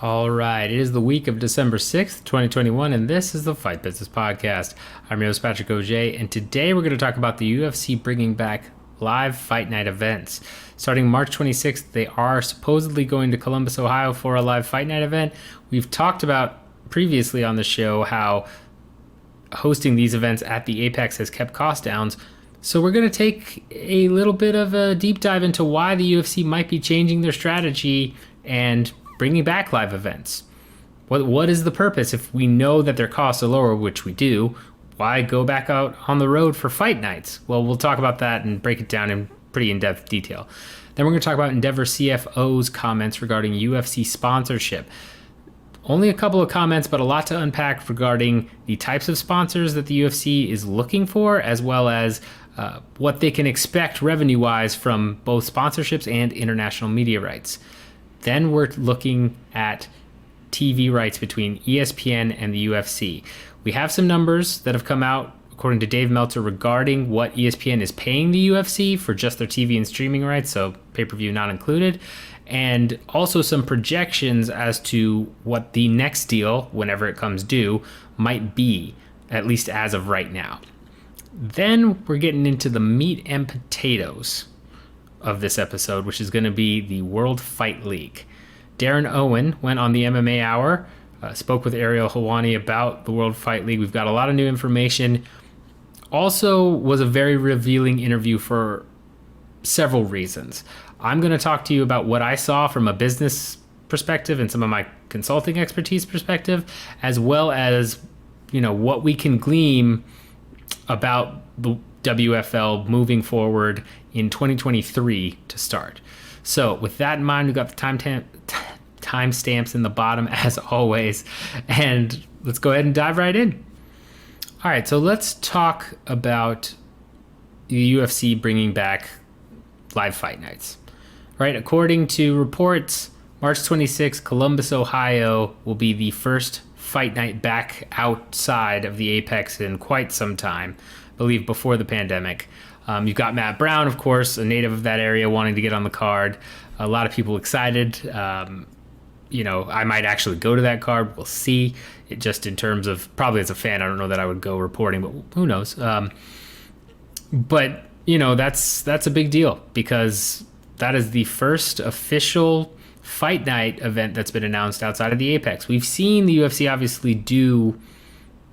All right, it is the week of December 6th, 2021, and this is the Fight Business Podcast. I'm your host, Patrick Auger, and today we're going to talk about the UFC bringing back live fight night events. Starting March 26th, they are supposedly going to Columbus, Ohio for a live fight night event. We've talked about previously on the show how hosting these events at the Apex has kept cost downs. So we're going to take a little bit of a deep dive into why the UFC might be changing their strategy and bringing back live events. What is the purpose? If we know that their costs are lower, which we do, why go back out on the road for fight nights? Well, we'll talk about that and break it down in pretty in-depth detail. Then we're going to talk about Endeavor CFO's comments regarding UFC sponsorship. Only a couple of comments, but a lot to unpack regarding the types of sponsors that the UFC is looking for, as well as what they can expect revenue-wise from both sponsorships and international media rights. Then we're looking at TV rights between ESPN and the UFC. We have some numbers that have come out, according to Dave Meltzer, regarding what ESPN is paying the UFC for just their TV and streaming rights, so pay-per-view not included, and also some projections as to what the next deal, whenever it comes due, might be, at least as of right now. Then we're getting into the meat and potatoes of this episode, which is going to be the World Fight League. Darren Owen went on the MMA Hour, spoke with Ariel Helwani about the World Fight League. We've got a lot of new information. Also was a very revealing interview for several reasons. I'm going to talk to you about what I saw from a business perspective and some of my consulting expertise perspective, as well as, what we can glean about the WFL moving forward in 2023 to start. So with that in mind, we've got the timestamps in the bottom as always, and let's go ahead and dive right in. All right, so let's talk about the UFC bringing back live fight nights. Right, according to reports, March 26th, Columbus, Ohio will be the first fight night back outside of the Apex in quite some time, I believe before the pandemic. You've got Matt Brown, of course, a native of that area, wanting to get on the card. A lot of people excited. I might actually go to that card. We'll see. It just in terms of, probably as a fan, I don't know that I would go reporting, but who knows? But that's a big deal because that is the first official fight night event that's been announced outside of the Apex. We've seen the UFC obviously do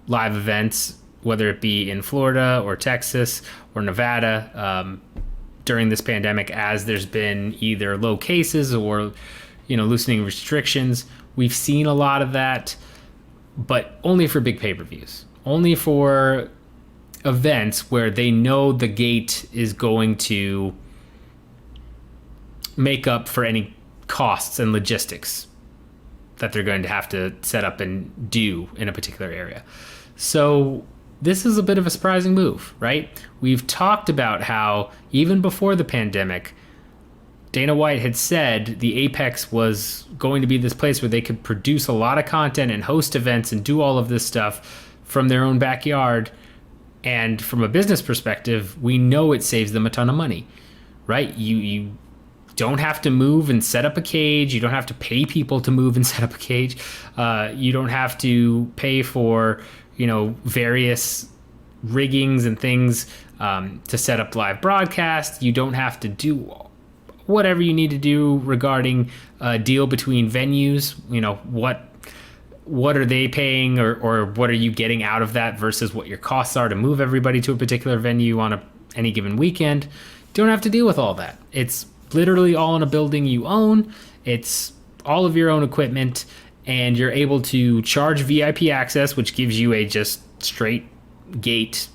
live events, whether it be in Florida or Texas or Nevada, during this pandemic, as there's been either low cases or, loosening restrictions. We've seen a lot of that, but only for big pay-per-views, only for events where they know the gate is going to make up for any costs and logistics that they're going to have to set up and do in a particular area. So this is a bit of a surprising move, right? We've talked about how even before the pandemic, Dana White had said the Apex was going to be this place where they could produce a lot of content and host events and do all of this stuff from their own backyard. And from a business perspective, we know it saves them a ton of money, right? You don't have to move and set up a cage. You don't have to pay people to move and set up a cage. You don't have to pay for, various riggings and things to set up live broadcasts. You don't have to do whatever you need to do regarding a deal between venues. What are they paying or what are you getting out of that versus what your costs are to move everybody to a particular venue on any given weekend. You don't have to deal with all that. It's literally all in a building you own. It's all of your own equipment, and you're able to charge VIP access, which gives you a just straight gate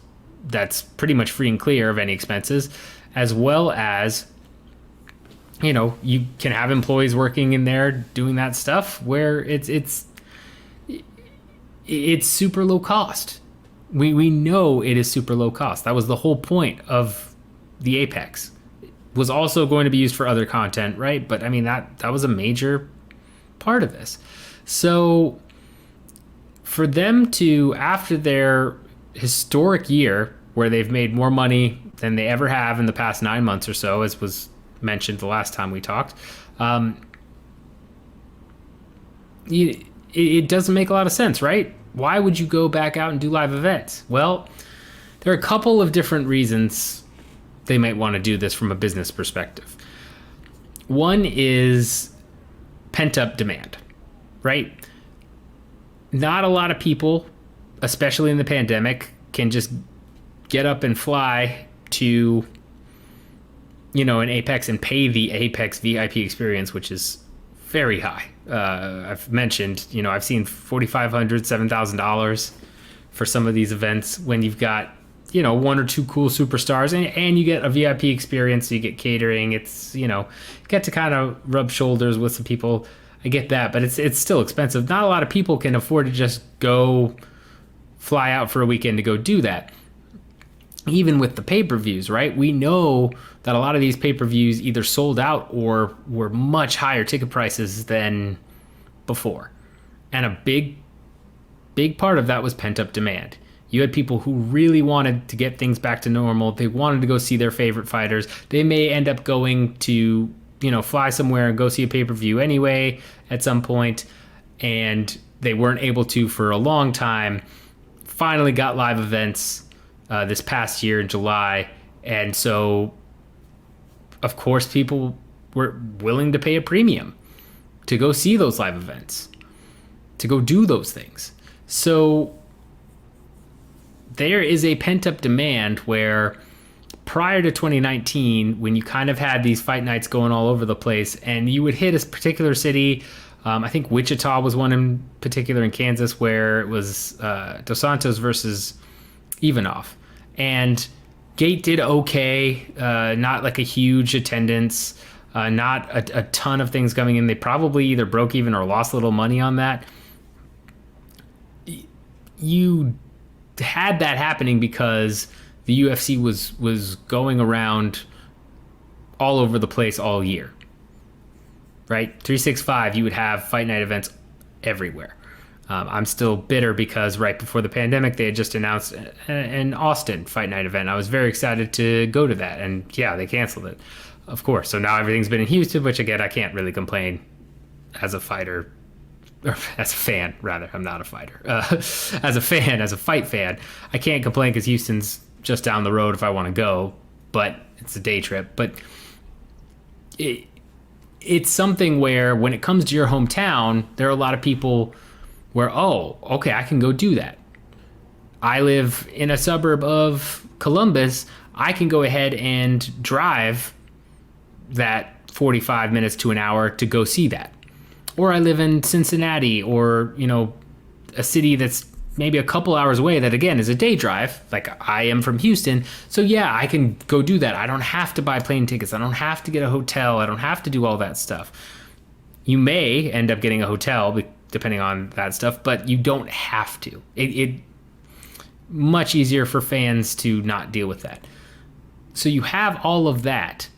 that's pretty much free and clear of any expenses, as well as, you can have employees working in there doing that stuff where it's super low cost. We know it is super low cost. That was the whole point of the Apex. Was also going to be used for other content, right? But I mean, that was a major part of this. So for them to, after their historic year where they've made more money than they ever have in the past 9 months or so, as was mentioned the last time we talked, it doesn't make a lot of sense, right? Why would you go back out and do live events? Well, there are a couple of different reasons they might want to do this from a business perspective. One is pent-up demand, right? Not a lot of people, especially in the pandemic, can just get up and fly to, an Apex and pay the Apex VIP experience, which is very high. I've mentioned, I've seen $4,500, $7,000 for some of these events when you've got, one or two cool superstars and you get a VIP experience, so you get catering. It's, get to kind of rub shoulders with some people. I get that, but it's still expensive. Not a lot of people can afford to just go fly out for a weekend to go do that. Even with the pay-per-views, right? We know that a lot of these pay-per-views either sold out or were much higher ticket prices than before. And a big part of that was pent-up demand. You had people who really wanted to get things back to normal. They wanted to go see their favorite fighters. They may end up going to, fly somewhere and go see a pay-per-view anyway at some point, and they weren't able to for a long time. Finally got live events this past year in July, and so of course people were willing to pay a premium to go see those live events, to go do those things. So there is a pent-up demand where prior to 2019, when you kind of had these fight nights going all over the place and you would hit a particular city, I think Wichita was one in particular in Kansas, where it was Dos Santos versus Ivanov. And Gate did okay, not like a huge attendance, not a ton of things coming in. They probably either broke even or lost a little money on that. You had that happening because the UFC was going around all over the place all year, right? 365, you would have fight night events everywhere. I'm still bitter because right before the pandemic, they had just announced an Austin fight night event. I was very excited to go to that, and yeah, they canceled it, of course. So now everything's been in Houston, which again, I can't really complain as a fighter, or as a fan, rather. I'm not a fighter. As a fan, as a fight fan, I can't complain because Houston's just down the road if I want to go, but it's a day trip. But it's something where when it comes to your hometown, there are a lot of people where, oh, okay, I can go do that. I live in a suburb of Columbus. I can go ahead and drive that 45 minutes to an hour to go see that. Or I live in Cincinnati, or, a city that's maybe a couple hours away that, again, is a day drive, like I am from Houston. So yeah, I can go do that. I don't have to buy plane tickets. I don't have to get a hotel. I don't have to do all that stuff. You may end up getting a hotel depending on that stuff, but you don't have to. It much easier for fans to not deal with that. So you have all of that.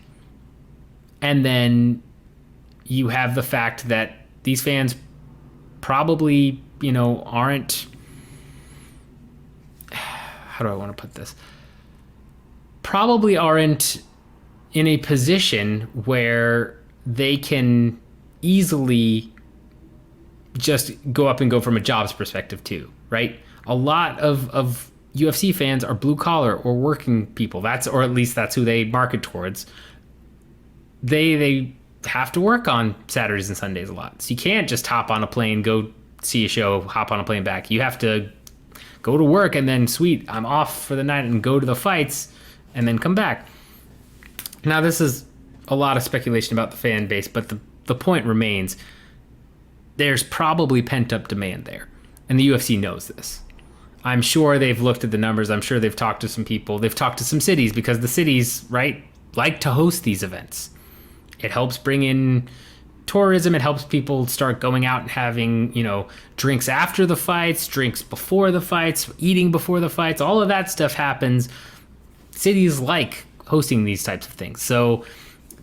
And then you have the fact that these fans probably, aren't, how do I want to put this? Probably aren't in a position where they can easily just go up and go from a jobs perspective too, right? A lot of UFC fans are blue collar or working people. Or at least that's who they market towards. They have to work on Saturdays and Sundays a lot. So you can't just hop on a plane, go see a show, hop on a plane back. You have to go to work and then, sweet, I'm off for the night, and go to the fights and then come back. Now, this is a lot of speculation about the fan base, but the point remains, there's probably pent-up demand there. And the UFC knows this. I'm sure they've looked at the numbers. I'm sure they've talked to some people. They've talked to some cities, because the cities, right, like to host these events. It helps bring in tourism. It helps people start going out and having, drinks after the fights, drinks before the fights, eating before the fights. All of that stuff happens. Cities like hosting these types of things. So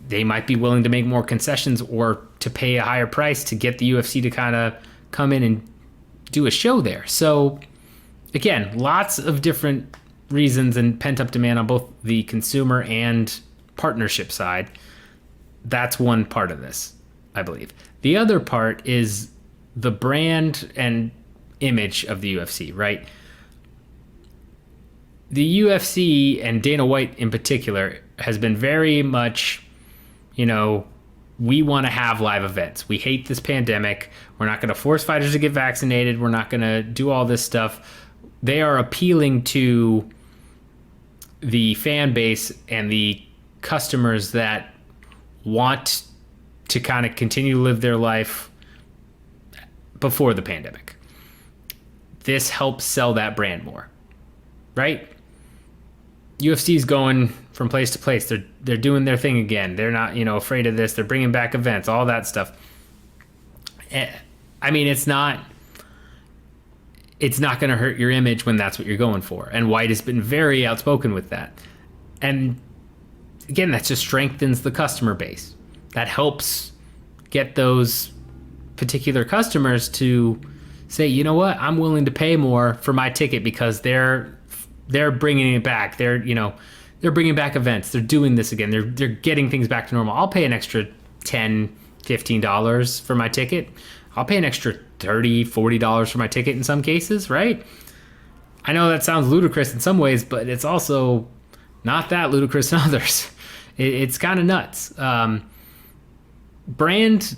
they might be willing to make more concessions or to pay a higher price to get the UFC to kind of come in and do a show there. So again, lots of different reasons and pent-up demand on both the consumer and partnership side. That's one part of this, I believe. The other part is the brand and image of the UFC, right? The UFC and Dana White in particular has been very much, we want to have live events. We hate this pandemic. We're not going to force fighters to get vaccinated. We're not going to do all this stuff. They are appealing to the fan base and the customers that want to kind of continue to live their life before the pandemic. This helps sell that brand more, right? UFC's going from place to place. They're doing their thing again. They're not, afraid of this. They're bringing back events, all that stuff. I mean, it's not going to hurt your image when that's what you're going for. And White has been very outspoken with that. And again, that just strengthens the customer base. That helps get those particular customers to say, you know what, I'm willing to pay more for my ticket because they're bringing it back. They're bringing back events. They're doing this again. They're getting things back to normal. I'll pay an extra $10, $15 for my ticket. I'll pay an extra $30, $40 for my ticket in some cases, right? I know that sounds ludicrous in some ways, but it's also not that ludicrous in others. It's kind of nuts. Brand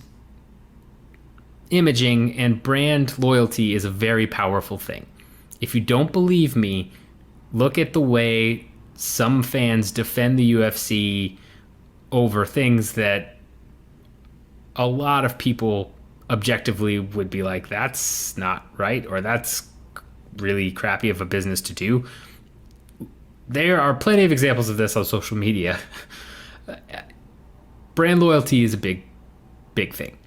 imaging and brand loyalty is a very powerful thing. If you don't believe me, look at the way some fans defend the UFC over things that a lot of people objectively would be like, that's not right, or that's really crappy of a business to do. There are plenty of examples of this on social media. Brand loyalty is a big thing.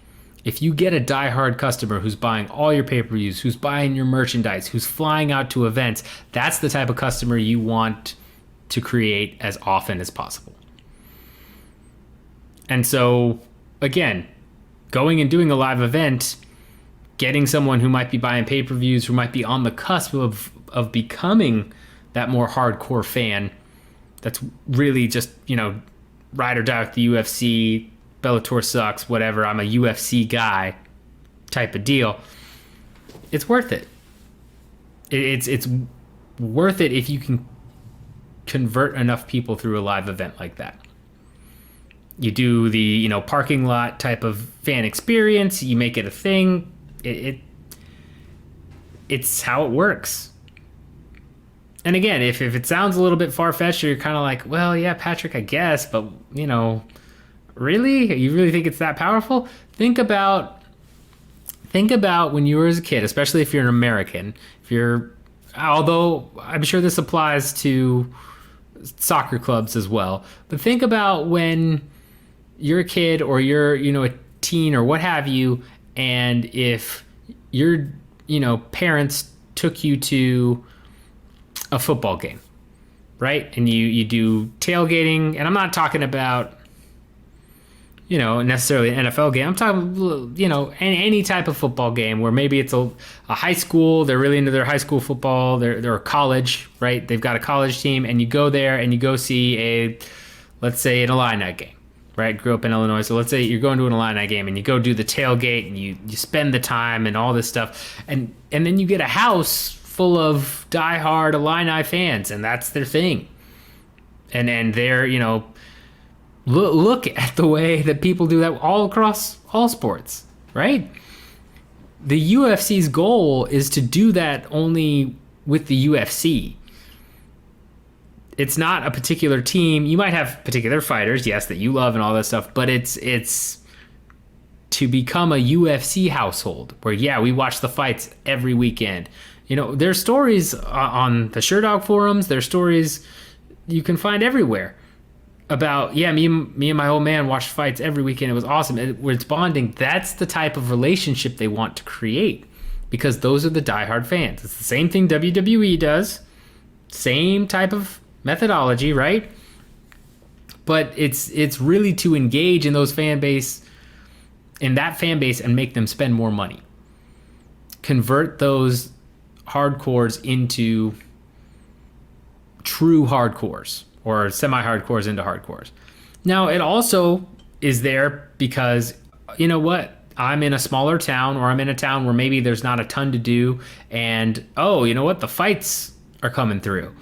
If you get a diehard customer who's buying all your pay-per-views, who's buying your merchandise, who's flying out to events, that's the type of customer you want to create as often as possible. And so, again, going and doing a live event, getting someone who might be buying pay-per-views, who might be on the cusp of becoming that more hardcore fan, that's really just, ride or die with the UFC, Bellator sucks, whatever, I'm a UFC guy type of deal. It's worth it. It's worth it if you can convert enough people through a live event like that. You do the, parking lot type of fan experience, you make it a thing. It's how it works. And again, if it sounds a little bit far-fetched, you're kind of like, well, yeah, Patrick, I guess, but, really? You really think it's that powerful? Think about when you were as a kid, especially if you're an American. Although I'm sure this applies to soccer clubs as well. But think about when you're a kid or you're, a teen or what have you, and if your, parents took you to a football game, right? And you do tailgating, and I'm not talking about necessarily an NFL game. I'm talking, any type of football game where maybe it's a high school, they're really into their high school football, they're a college, right? They've got a college team, and you go there and you go see let's say an Illini game, right? Grew up in Illinois, so let's say you're going to an Illini game and you go do the tailgate and you spend the time and all this stuff, and then you get a house full of diehard Illini fans, and that's their thing. And they're, look at the way that people do that all across all sports, right? The UFC's goal is to do that only with the UFC. It's not a particular team. You might have particular fighters, yes, that you love and all that stuff, but it's to become a UFC household where, yeah, we watch the fights every weekend. There's stories on the Sherdog forums, there's stories you can find everywhere about, yeah, me and my old man watched fights every weekend. It was awesome. It's bonding. That's the type of relationship they want to create because those are the diehard fans. It's the same thing WWE does. Same type of methodology, right? But it's really to engage in that fan base and make them spend more money. Convert those hardcores into true hardcores, or semi-hardcores into hardcores. Now, it also is there because, you know what? I'm in a smaller town, or I'm in a town where maybe there's not a ton to do, and oh, you know what? The fights are coming through.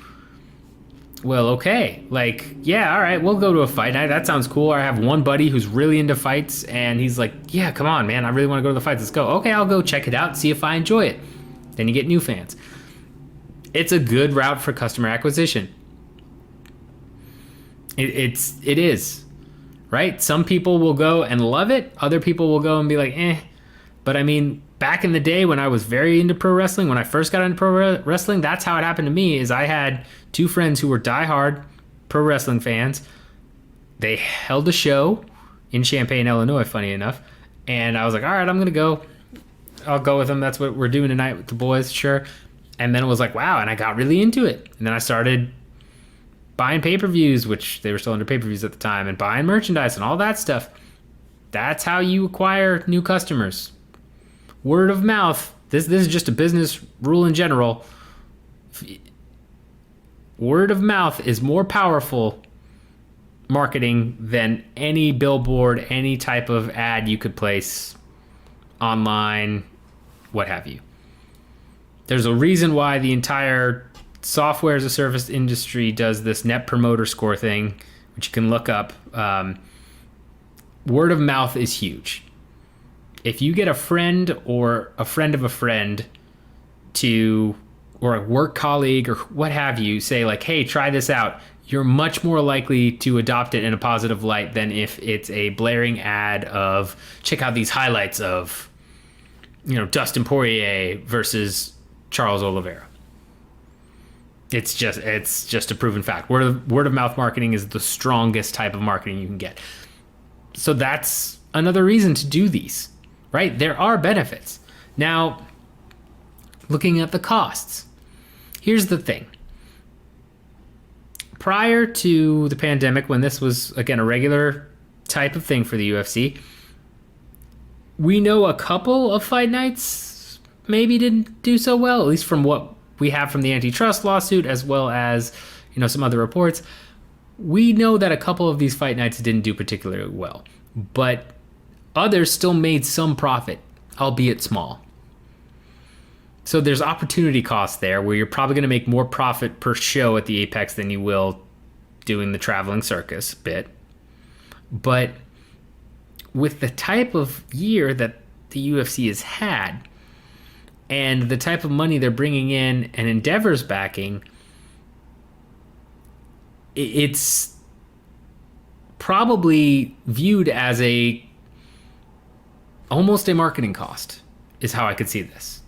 Well, okay. Like, yeah, all right, we'll go to a fight night. That sounds cool. I have one buddy who's really into fights, and he's like, yeah, come on, man. I really want to go to the fights. Let's go. Okay, I'll go check it out, see if I enjoy it. Then you get new fans. It's a good route for customer acquisition. It is, right? Some people will go and love it. Other people will go and be like, eh. But I mean, back in the day when I was very into pro wrestling, when I first got into pro wrestling, that's how it happened to me. Is I had two friends who were diehard pro wrestling fans. They held a show in Champaign, Illinois, funny enough. And I was like, all right, I'm going to go. I'll go with them. That's what we're doing tonight with the boys, sure. And then it was like, wow, and I got really into it. And then I started buying pay-per-views, which they were still under pay-per-views at the time, and buying merchandise and all that stuff. That's how you acquire new customers. Word of mouth. This is just a business rule in general. Word of mouth is more powerful marketing than any billboard, any type of ad you could place online, what have you. There's a reason why the entire software as a service industry does this net promoter score thing, which you can look up. Word of mouth is huge. If you get a friend or a friend of a friend to, or a work colleague or what have you, say like, hey, try this out, you're much more likely to adopt it in a positive light than if it's a blaring ad of, check out these highlights of, Dustin Poirier versus Charles Oliveira. It's just a proven fact. Word of mouth marketing is the strongest type of marketing you can get. So that's another reason to do these, right? There are benefits. Now, looking at the costs, here's the thing. Prior to the pandemic, when this was, again, a regular type of thing for the UFC, we know a couple of fight nights maybe didn't do so well, at least from what we have from the antitrust lawsuit, as well as, some other reports. We know that a couple of these fight nights didn't do particularly well, but others still made some profit, albeit small. So there's opportunity cost there where you're probably going to make more profit per show at the Apex than you will doing the traveling circus bit. But with the type of year that the UFC has had and the type of money they're bringing in and Endeavor's backing, it's probably viewed as almost a marketing cost is how I could see this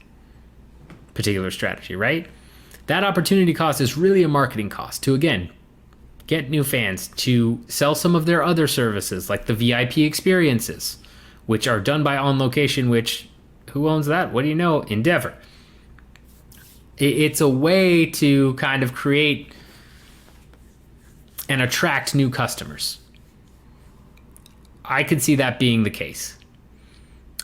particular strategy, right? That opportunity cost is really a marketing cost to, again, get new fans, to sell some of their other services like the VIP experiences, which are done by On Location, which, who owns that? What do you know? Endeavor. It's a way to kind of create and attract new customers. I could see that being the case.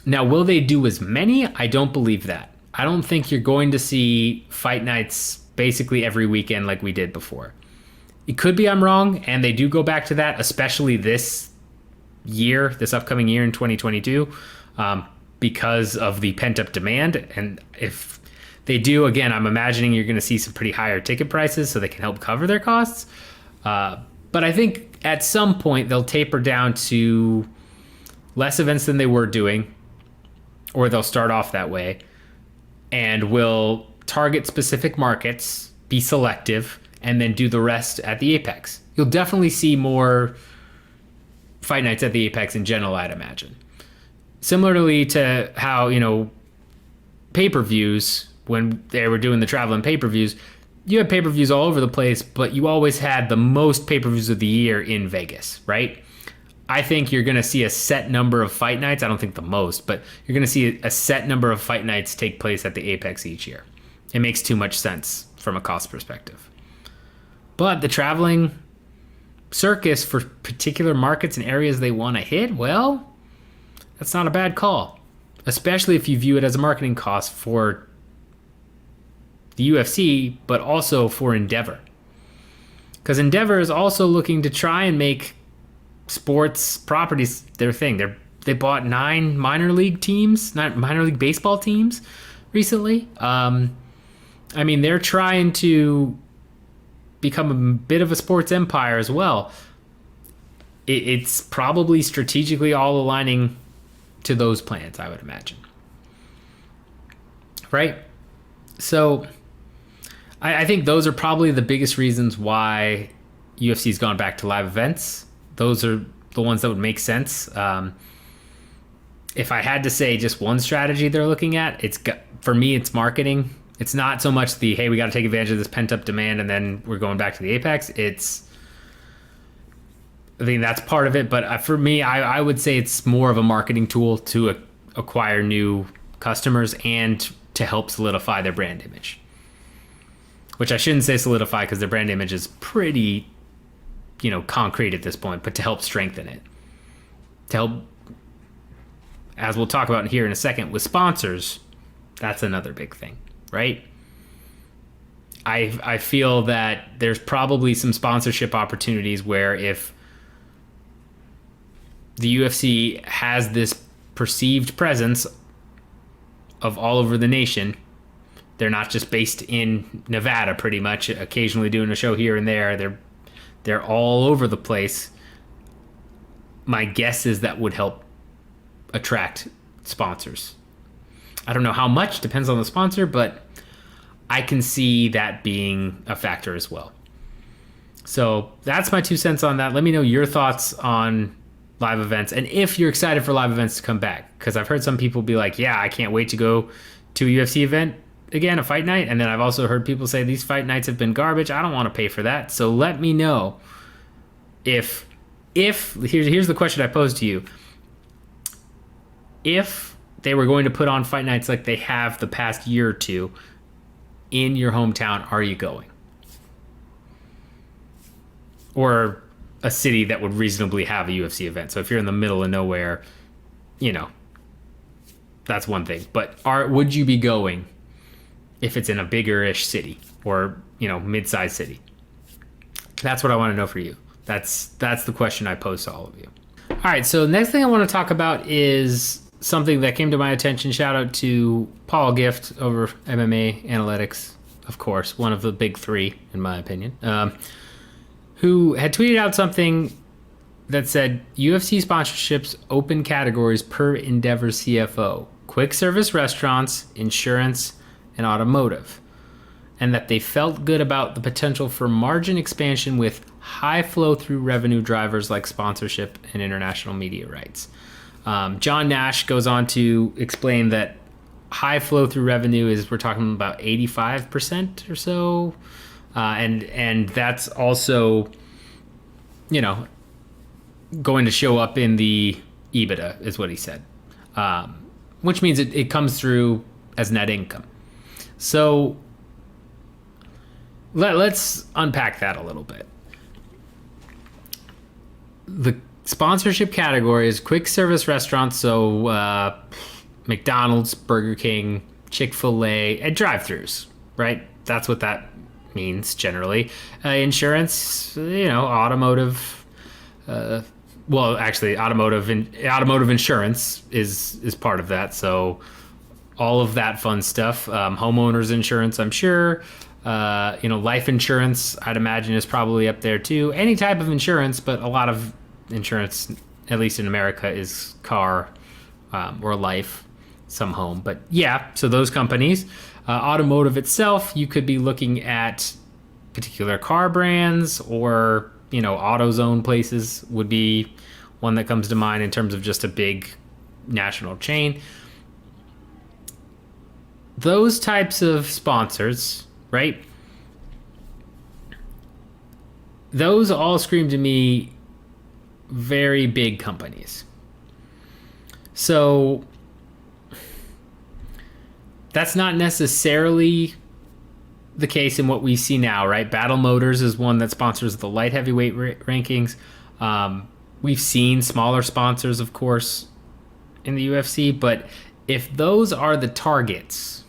Now, will they do as many? I don't believe that. I don't think you're going to see fight nights basically every weekend like we did before. It could be I'm wrong, and they do go back to that, especially this year, this upcoming year in 2022, because of the pent-up demand. And if they do, again, I'm imagining you're going to see some pretty higher ticket prices so they can help cover their costs. But I think at some point they'll taper down to less events than they were doing, or they'll start off that way, and will target specific markets, be selective, and then do the rest at the Apex. You'll definitely see more fight nights at the Apex in general, I'd imagine. Similarly to how, pay-per-views, when they were doing the traveling pay-per-views, you had pay-per-views all over the place, but you always had the most pay-per-views of the year in Vegas, right? I think you're going to see a set number of fight nights. I don't think the most, but you're going to see a set number of fight nights take place at the Apex each year. It makes too much sense from a cost perspective. But the traveling circus for particular markets and areas they want to hit, well, that's not a bad call, especially if you view it as a marketing cost for the UFC, but also for Endeavor. Because Endeavor is also looking to try and make sports properties their thing. They're they bought 9 minor league baseball teams recently. I mean, they're trying to become a bit of a sports empire as well. It's probably strategically all aligning to those plans, I would imagine. Right? So I think those are probably the biggest reasons why UFC's gone back to live events. Those are the ones that would make sense. If I had to say just one strategy they're looking at, for me, it's marketing. It's not so much hey, we got to take advantage of this pent-up demand and then we're going back to the Apex. I think that's part of it. But for me, I would say it's more of a marketing tool to acquire new customers and to help solidify their brand image. Which I shouldn't say solidify because their brand image is pretty, concrete at this point, but to help strengthen it. To help, as we'll talk about here in a second, with sponsors, that's another big thing, right? I feel that there's probably some sponsorship opportunities where if the UFC has this perceived presence of all over the nation, they're not just based in Nevada, pretty much, occasionally doing a show here and there. They're all over the place. My guess is that would help attract sponsors. I don't know how much, depends on the sponsor, but I can see that being a factor as well. So that's my 2 cents on that. Let me know your thoughts on live events and if you're excited for live events to come back, because I've heard some people be like, yeah, I can't wait to go to a UFC event again, a fight night. And then I've also heard people say these fight nights have been garbage. I don't want to pay for that. So let me know if here's the question I posed to you. If they were going to put on fight nights like they have the past year or two in your hometown, are you going? Or a city that would reasonably have a UFC event. So if you're in the middle of nowhere, that's one thing. But would you be going if it's in a bigger-ish city or, mid-sized city? That's what I want to know for you. That's the question I pose to all of you. All right, so next thing I want to talk about is something that came to my attention. Shout out to Paul Gift over MMA Analytics, of course, one of the big 3, in my opinion, who had tweeted out something that said UFC sponsorships open categories per Endeavor CFO: quick service restaurants, insurance, and automotive, and that they felt good about the potential for margin expansion with high flow-through revenue drivers like sponsorship and international media rights. John Nash goes on to explain that high flow-through revenue is, we're talking about 85% or so, and that's also, going to show up in the EBITDA, is what he said, which means it comes through as net income. So let's unpack that a little bit. The sponsorship category is quick service restaurants, so McDonald's, Burger King, Chick-fil-A, and drive-thrus, right? That's what that means generally. Insurance, automotive. Automotive insurance is part of that. So all of that fun stuff. Homeowners insurance, I'm sure. Life insurance, I'd imagine, is probably up there too. Any type of insurance, but a lot of insurance, at least in America, is car or life, some home. But yeah, so those companies. Automotive itself, you could be looking at particular car brands, or AutoZone places would be one that comes to mind in terms of just a big national chain. Those types of sponsors, right? Those all scream to me very big companies. So that's not necessarily the case in what we see now, right? Battle Motors is one that sponsors the light heavyweight rankings. We've seen smaller sponsors, of course, in the UFC, but if those are the targets,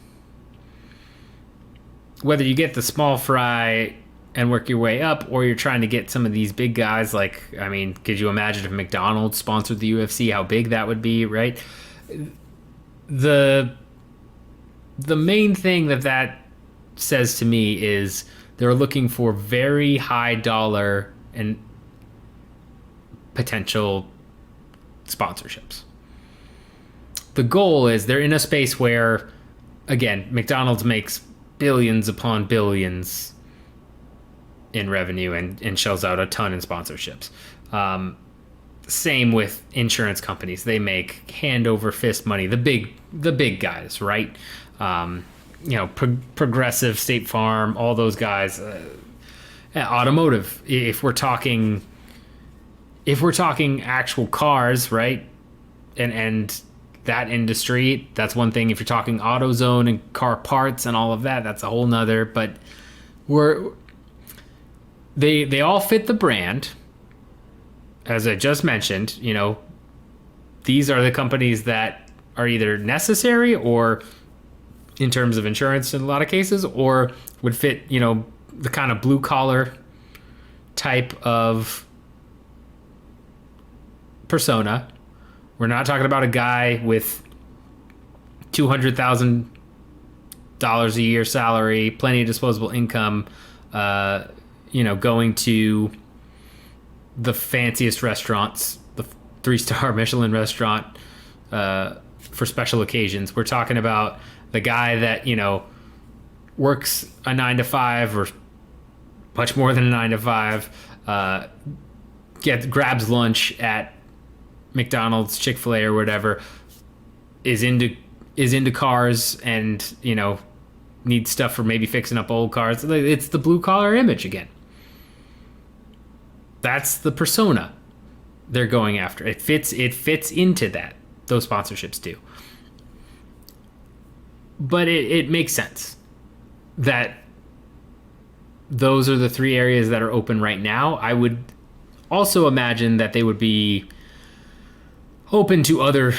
whether you get the small fry and work your way up, or you're trying to get some of these big guys. Like, I mean, could you imagine if McDonald's sponsored the UFC, how big that would be, right? The main thing that says to me is they're looking for very high dollar and potential sponsorships. The goal is they're in a space where, again, McDonald's makes billions upon billions in revenue and shells out a ton in sponsorships. Same with insurance companies. They make hand over fist money. The big guys, right? Progressive, State Farm, all those guys. Automotive. If we're talking actual cars, right? And that industry, that's one thing. If you're talking AutoZone and car parts and all of that, that's a whole nother. But they all fit the brand. As I just mentioned, these are the companies that are either necessary or, in terms of insurance in a lot of cases, or would fit, the kind of blue collar type of persona. We're not talking about a guy with $200,000 a year salary, plenty of disposable income, going to the fanciest restaurants, the 3-star Michelin restaurant, for special occasions. We're talking about the guy that, works a 9-to-5 or much more than a 9-to-5, grabs lunch at McDonald's, Chick-fil-A, or whatever, is into cars and, needs stuff for maybe fixing up old cars. It's the blue collar image again. That's the persona they're going after. It fits into that. Those sponsorships do. But it makes sense that those are the 3 areas that are open right now. I would also imagine that they would be open to other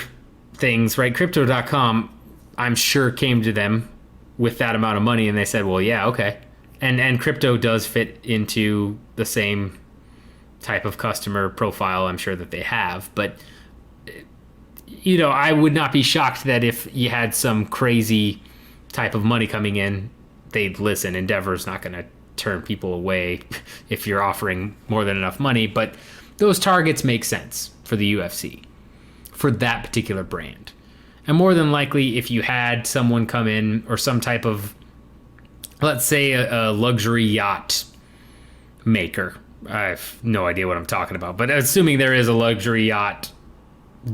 things, right? Crypto.com, I'm sure, came to them with that amount of money and they said, well, yeah, okay. And crypto does fit into the same type of customer profile I'm sure that they have. But, I would not be shocked that if you had some crazy type of money coming in, they'd listen. Endeavor's not going to turn people away if you're offering more than enough money. But those targets make sense for the UFC, for that particular brand. And more than likely, if you had someone come in, or some type of, let's say, a luxury yacht maker. I have no idea what I'm talking about, but assuming there is a luxury yacht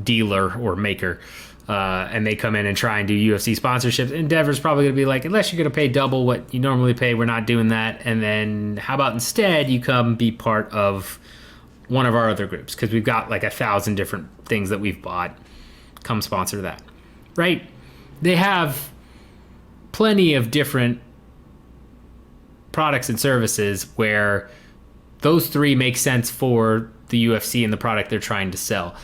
dealer or maker, and they come in and try and do UFC sponsorships, Endeavor's probably going to be like, unless you're going to pay double what you normally pay, we're not doing that. And then how about instead you come be part of one of our other groups, because we've got like 1,000 different things that we've bought. Come sponsor that, right? They have plenty of different products and services where those 3 make sense for the UFC and the product they're trying to sell.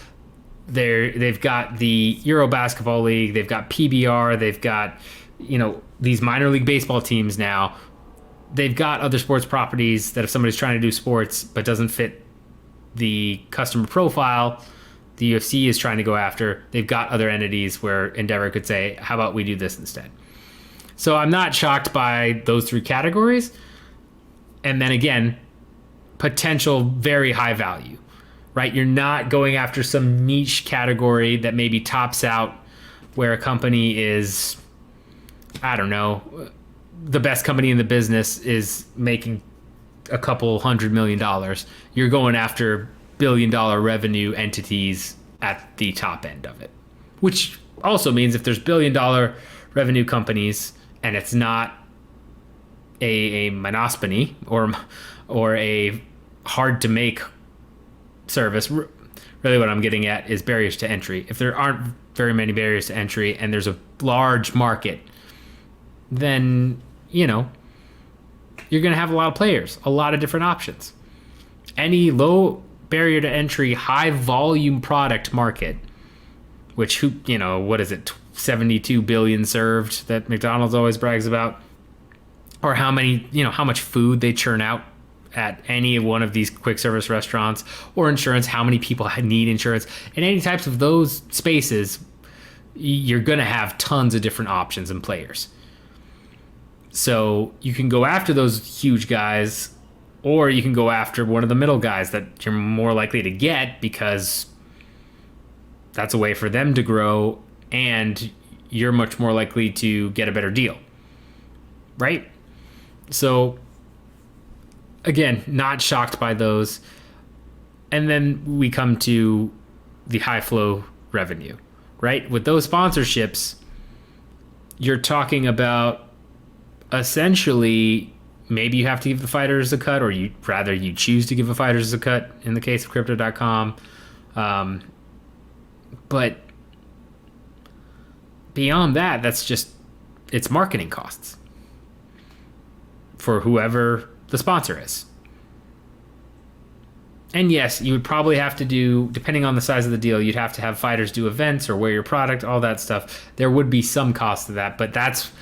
They've got the Euro Basketball League, they've got PBR, they've got, these minor league baseball teams now. They've got other sports properties that if somebody's trying to do sports but doesn't fit the customer profile the UFC is trying to go after, they've got other entities where Endeavor could say, how about we do this instead? So I'm not shocked by those 3 categories. And then again, potential very high value, right? You're not going after some niche category that maybe tops out where a company is, I don't know, the best company in the business is making a couple $100 million. You're going after billion-dollar revenue entities at the top end of it, which also means if there's billion-dollar revenue companies and it's not a monopoly or a hard-to-make service, really what I'm getting at is barriers to entry. If there aren't very many barriers to entry and there's a large market, then, you're going to have a lot of players, a lot of different options. Any low barrier to entry, high volume product market, which, what is it, 72 billion served that McDonald's always brags about, or how much food they churn out at any one of these quick service restaurants, or insurance, how many people need insurance. In any types of those spaces, you're going to have tons of different options and players. So you can go after those huge guys, or you can go after one of the middle guys that you're more likely to get because that's a way for them to grow and you're much more likely to get a better deal, right? So again, not shocked by those. And then we come to the high flow revenue, right? With those sponsorships, you're talking about essentially maybe you have to give the fighters a cut, or you choose to give the fighters a cut in the case of Crypto.com. But beyond that, it's marketing costs for whoever the sponsor is. And yes, you would probably have to do, depending on the size of the deal, you'd have to have fighters do events or wear your product, all that stuff. There would be some cost to that, but that's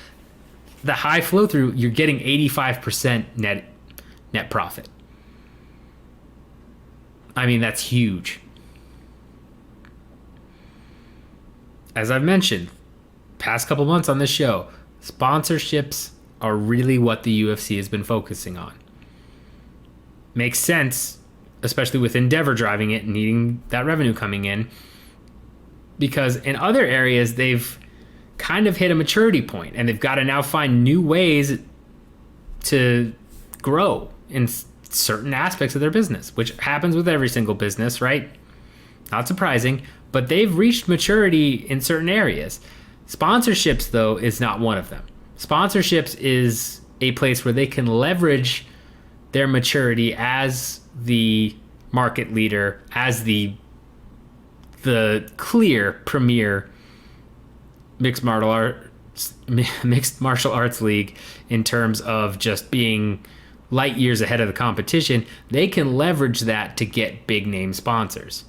the high flow through. You're getting 85% net profit. I mean, that's huge. As I've mentioned, past couple months on this show, sponsorships are really what the UFC has been focusing on. Makes sense, especially with Endeavor driving it and needing that revenue coming in, because in other areas they've kind of hit a maturity point and they've got to now find new ways to grow in certain aspects of their business, which happens with every single business, right? Not surprising, but they've reached maturity in certain areas. Sponsorships, though, is not one of them. Sponsorships is a place where they can leverage their maturity as the market leader, as the clear premier mixed martial arts league in terms of just being light years ahead of the competition. They can leverage that to get big name sponsors,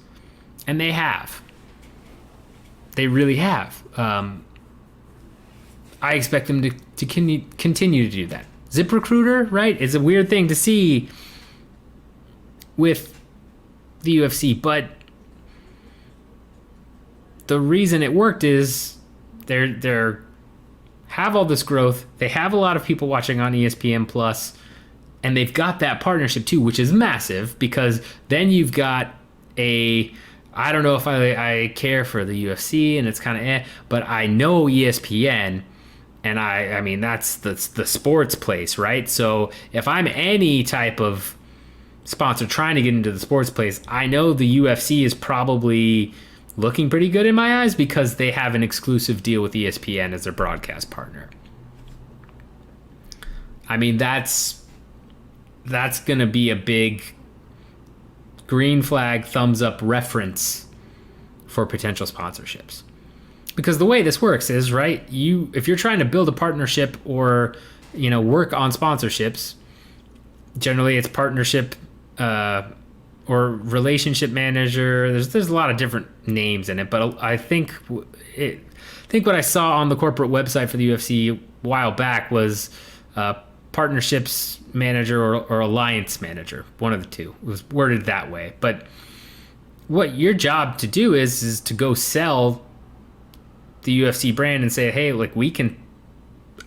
and they have. They really have. I expect them to continue to do that. ZipRecruiter, right, is a weird thing to see with the UFC, but the reason it worked is they have all this growth. They have a lot of people watching on ESPN Plus, and they've got that partnership too, which is massive, because then you've got I don't know if I care for the UFC, and it's kind of but I know ESPN, and I mean that's the sports place, right? So if I'm any type of sponsor trying to get into the sports place, I know the UFC is probably looking pretty good in my eyes because they have an exclusive deal with ESPN as their broadcast partner. I mean, that's going to be a big green flag, thumbs up reference for potential sponsorships. Because the way this works is, right, if you're trying to build a partnership or, work on sponsorships, generally it's partnership or relationship manager. There's a lot of different names in it, but I think what I saw on the corporate website for the UFC a while back was partnerships manager or alliance manager, one of the two. It was worded that way. But what your job to do is to go sell the UFC brand and say, hey, like, we can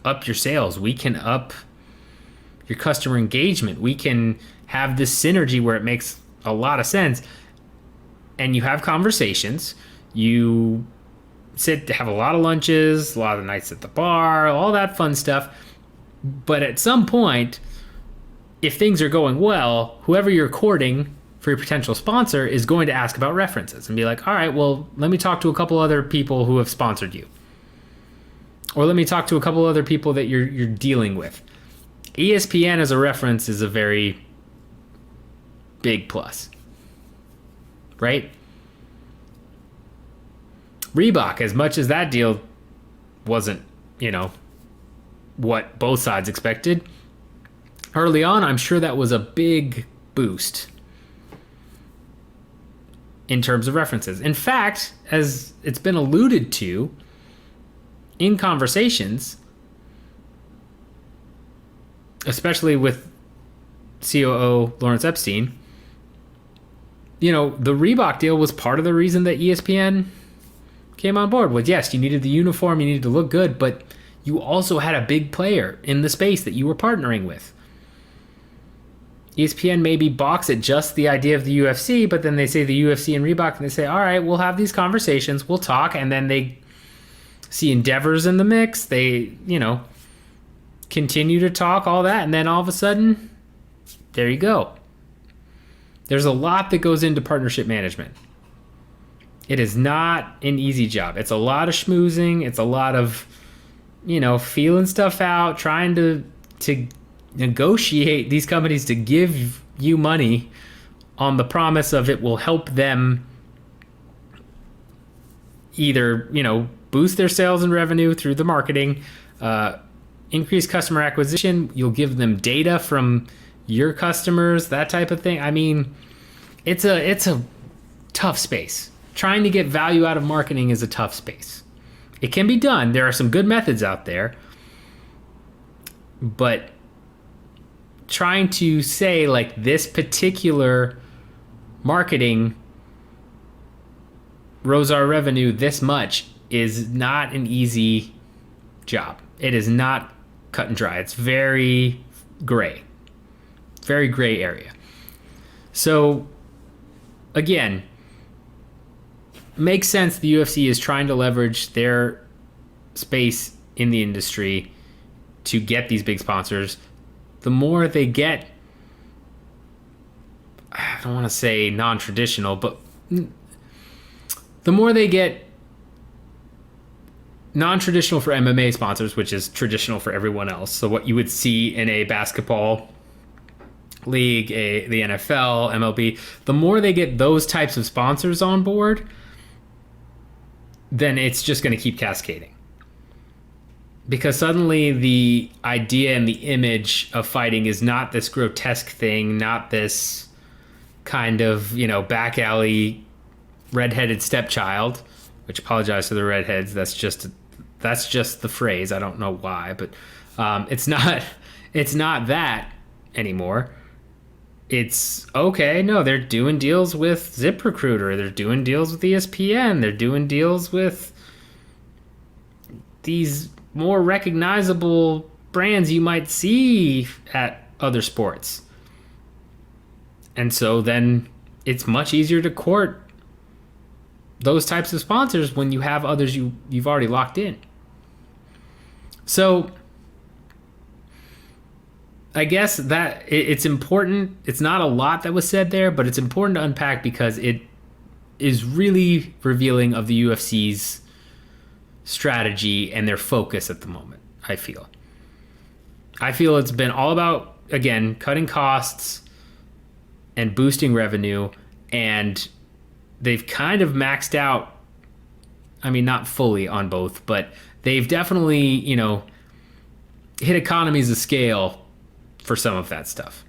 up your sales, we can up your customer engagement, we can have this synergy where it makes a lot of sense. And you have conversations, you have a lot of lunches, a lot of nights at the bar, all that fun stuff. But at some point, if things are going well, whoever you're courting for your potential sponsor is going to ask about references and be like, all right, well, let me talk to a couple other people who have sponsored you. Or let me talk to a couple other people that you're dealing with. ESPN as a reference is a very big plus, right? Reebok, as much as that deal wasn't, what both sides expected, early on, I'm sure that was a big boost in terms of references. In fact, as it's been alluded to in conversations, especially with COO Lawrence Epstein, the Reebok deal was part of the reason that ESPN came on board. Was, yes, you needed the uniform, you needed to look good, but you also had a big player in the space that you were partnering with. ESPN maybe balks at just the idea of the UFC, but then they say the UFC and Reebok, and they say, all right, we'll have these conversations, we'll talk, and then they see Endeavor's in the mix. They, continue to talk, all that, and then all of a sudden, there you go. There's a lot that goes into partnership management. It is not an easy job. It's a lot of schmoozing. It's a lot of, feeling stuff out, trying to negotiate these companies to give you money on the promise of it will help them either, boost their sales and revenue through the marketing, increase customer acquisition. You'll give them data from your customers, that type of thing. I mean, it's a tough space. Trying to get value out of marketing is a tough space. It can be done. There are some good methods out there. But trying to say, like, this particular marketing rose our revenue this much is not an easy job. It is not cut and dry. It's very gray area. So again, makes sense the UFC is trying to leverage their space in the industry to get these big sponsors. The more they get, I don't want to say non-traditional, but the more they get non-traditional for MMA sponsors, which is traditional for everyone else. So what you would see in a basketball league, the NFL, MLB, the more they get those types of sponsors on board, then it's just going to keep cascading. Because suddenly the idea and the image of fighting is not this grotesque thing, not this kind of, back alley redheaded stepchild, which, apologize to the redheads. That's just the phrase. I don't know why, but it's not that anymore. It's okay. No, they're doing deals with ZipRecruiter. They're doing deals with ESPN. They're doing deals with these more recognizable brands you might see at other sports. And so then it's much easier to court those types of sponsors when you have others you've already locked in. So I guess that it's important. It's not a lot that was said there, but it's important to unpack because it is really revealing of the UFC's strategy and their focus at the moment, I feel it's been all about, again, cutting costs and boosting revenue, and they've kind of maxed out, I mean, not fully on both, but they've definitely, hit economies of scale for some of that stuff.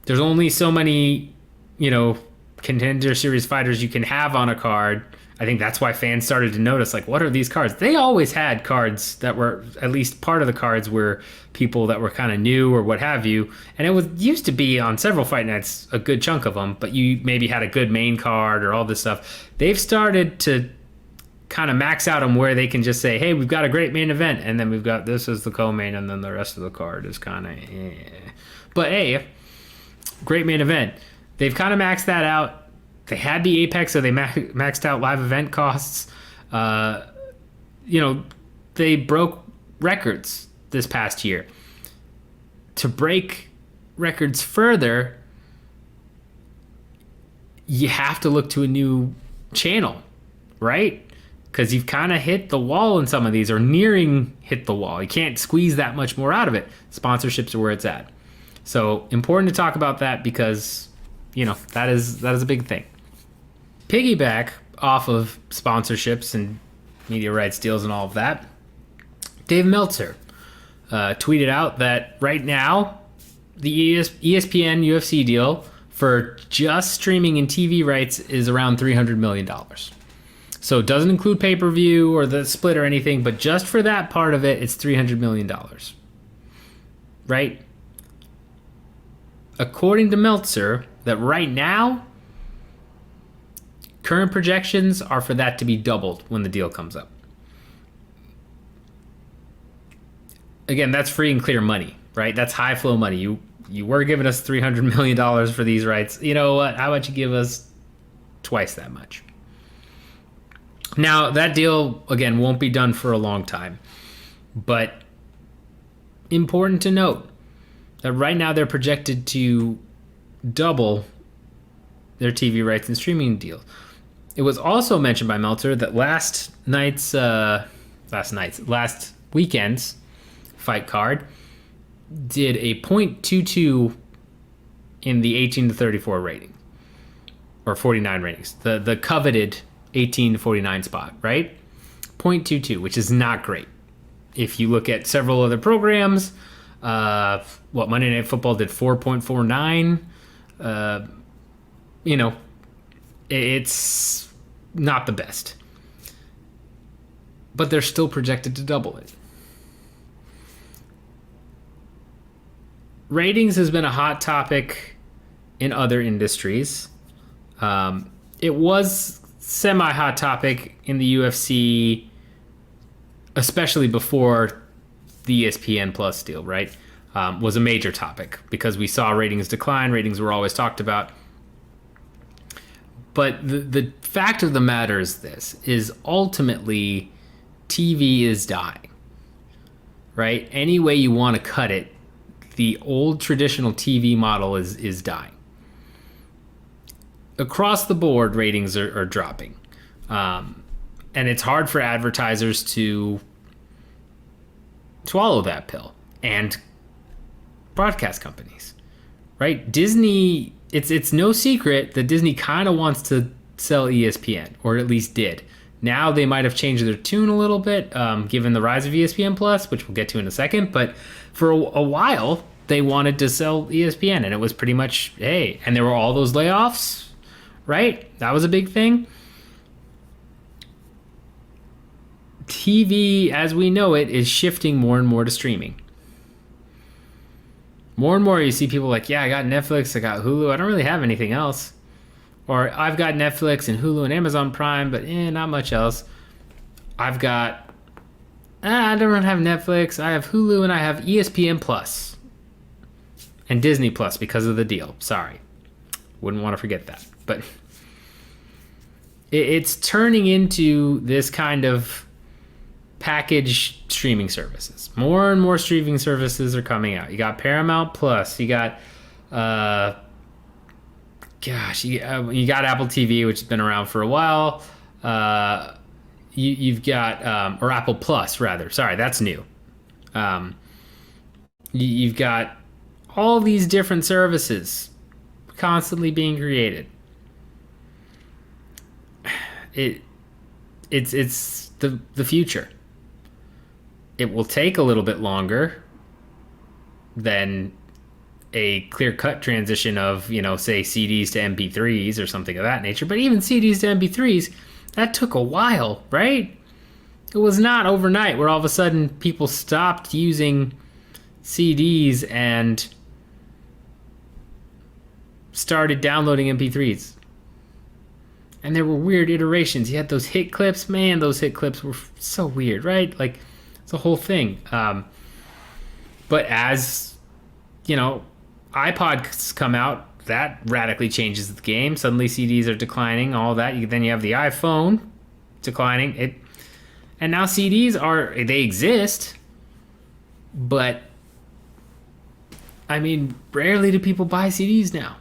There's only so many, contender series fighters you can have on a card. I think that's why fans started to notice, like, what are these cards? They always had cards that were, at least part of the cards were people that were kind of new or what have you. And it used to be on several fight nights, a good chunk of them, but you maybe had a good main card or all this stuff. They've started to kind of max out them where they can just say, hey, we've got a great main event, and then we've got this as the co-main, and then the rest of the card is kind of But hey, great main event. They've kind of maxed that out. They had the Apex, so they maxed out live event costs. They broke records this past year. To break records further, you have to look to a new channel, right? Because you've kind of hit the wall in some of these, or nearing hit the wall. You can't squeeze that much more out of it. Sponsorships are where it's at. So important to talk about that because, that is a big thing. Piggyback off of sponsorships and media rights deals and all of that, Dave Meltzer tweeted out that right now the ESPN UFC deal for just streaming and TV rights is around $300 million. So it doesn't include pay-per-view or the split or anything, but just for that part of it, it's $300 million. Right? according to Meltzer, that right now, current projections are for that to be doubled when the deal comes up. Again, that's free and clear money, right? That's high flow money. You were giving us $300 million for these rights. You know what? How about you give us twice that much? Now, that deal, again, won't be done for a long time. But important to note that right now they're projected to double their TV rights and streaming deals. It was also mentioned by Meltzer that last weekend's fight card did a .22 in the 18 to 34 rating, or 49 ratings, the coveted 18 to 49 spot, right? .22, which is not great. If you look at several other programs, Monday Night Football did 4.49. It's not the best, but they're still projected to double it. Ratings has been a hot topic in other industries. It was semi-hot topic in the UFC, especially before the ESPN Plus deal, right? Was a major topic because we saw ratings decline. Ratings were always talked about. But the fact of the matter is ultimately TV is dying, right? Any way you want to cut it, the old traditional TV model is dying. Across the board, ratings are dropping. And it's hard for advertisers to swallow that pill, and broadcast companies, right? Disney, it's no secret that Disney kind of wants to sell ESPN, or at least did. Now they might have changed their tune a little bit, given the rise of ESPN Plus, which we'll get to in a second. But for a while, they wanted to sell ESPN, and it was pretty much, hey, and there were all those layoffs, right? That was a big thing. TV, as we know it, is shifting more and more to streaming. More and more you see people like, yeah, I got Netflix, I got Hulu, I don't really have anything else. Or I've got Netflix and Hulu and Amazon Prime, but not much else. I've got, I don't have Netflix, I have Hulu, and I have ESPN Plus. And Disney Plus because of the deal. Sorry. Wouldn't want to forget that. But it's turning into this kind of package streaming services. More and more streaming services are coming out. You got Paramount Plus. You got, you got Apple TV, which has been around for a while. You've got, or Apple Plus rather. Sorry, that's new. You've got all these different services constantly being created. It's the future. It will take a little bit longer than a clear-cut transition of, say CDs to MP3s or something of that nature. But even CDs to MP3s, that took a while, right? It was not overnight where all of a sudden people stopped using CDs and started downloading MP3s. And there were weird iterations. You had those hit clips. Man, those hit clips were so weird, right? Like, it's a whole thing. But as, iPods come out, that radically changes the game. Suddenly CDs are declining, all that. Then you have the iPhone declining. And now CDs they exist, but, rarely do people buy CDs now.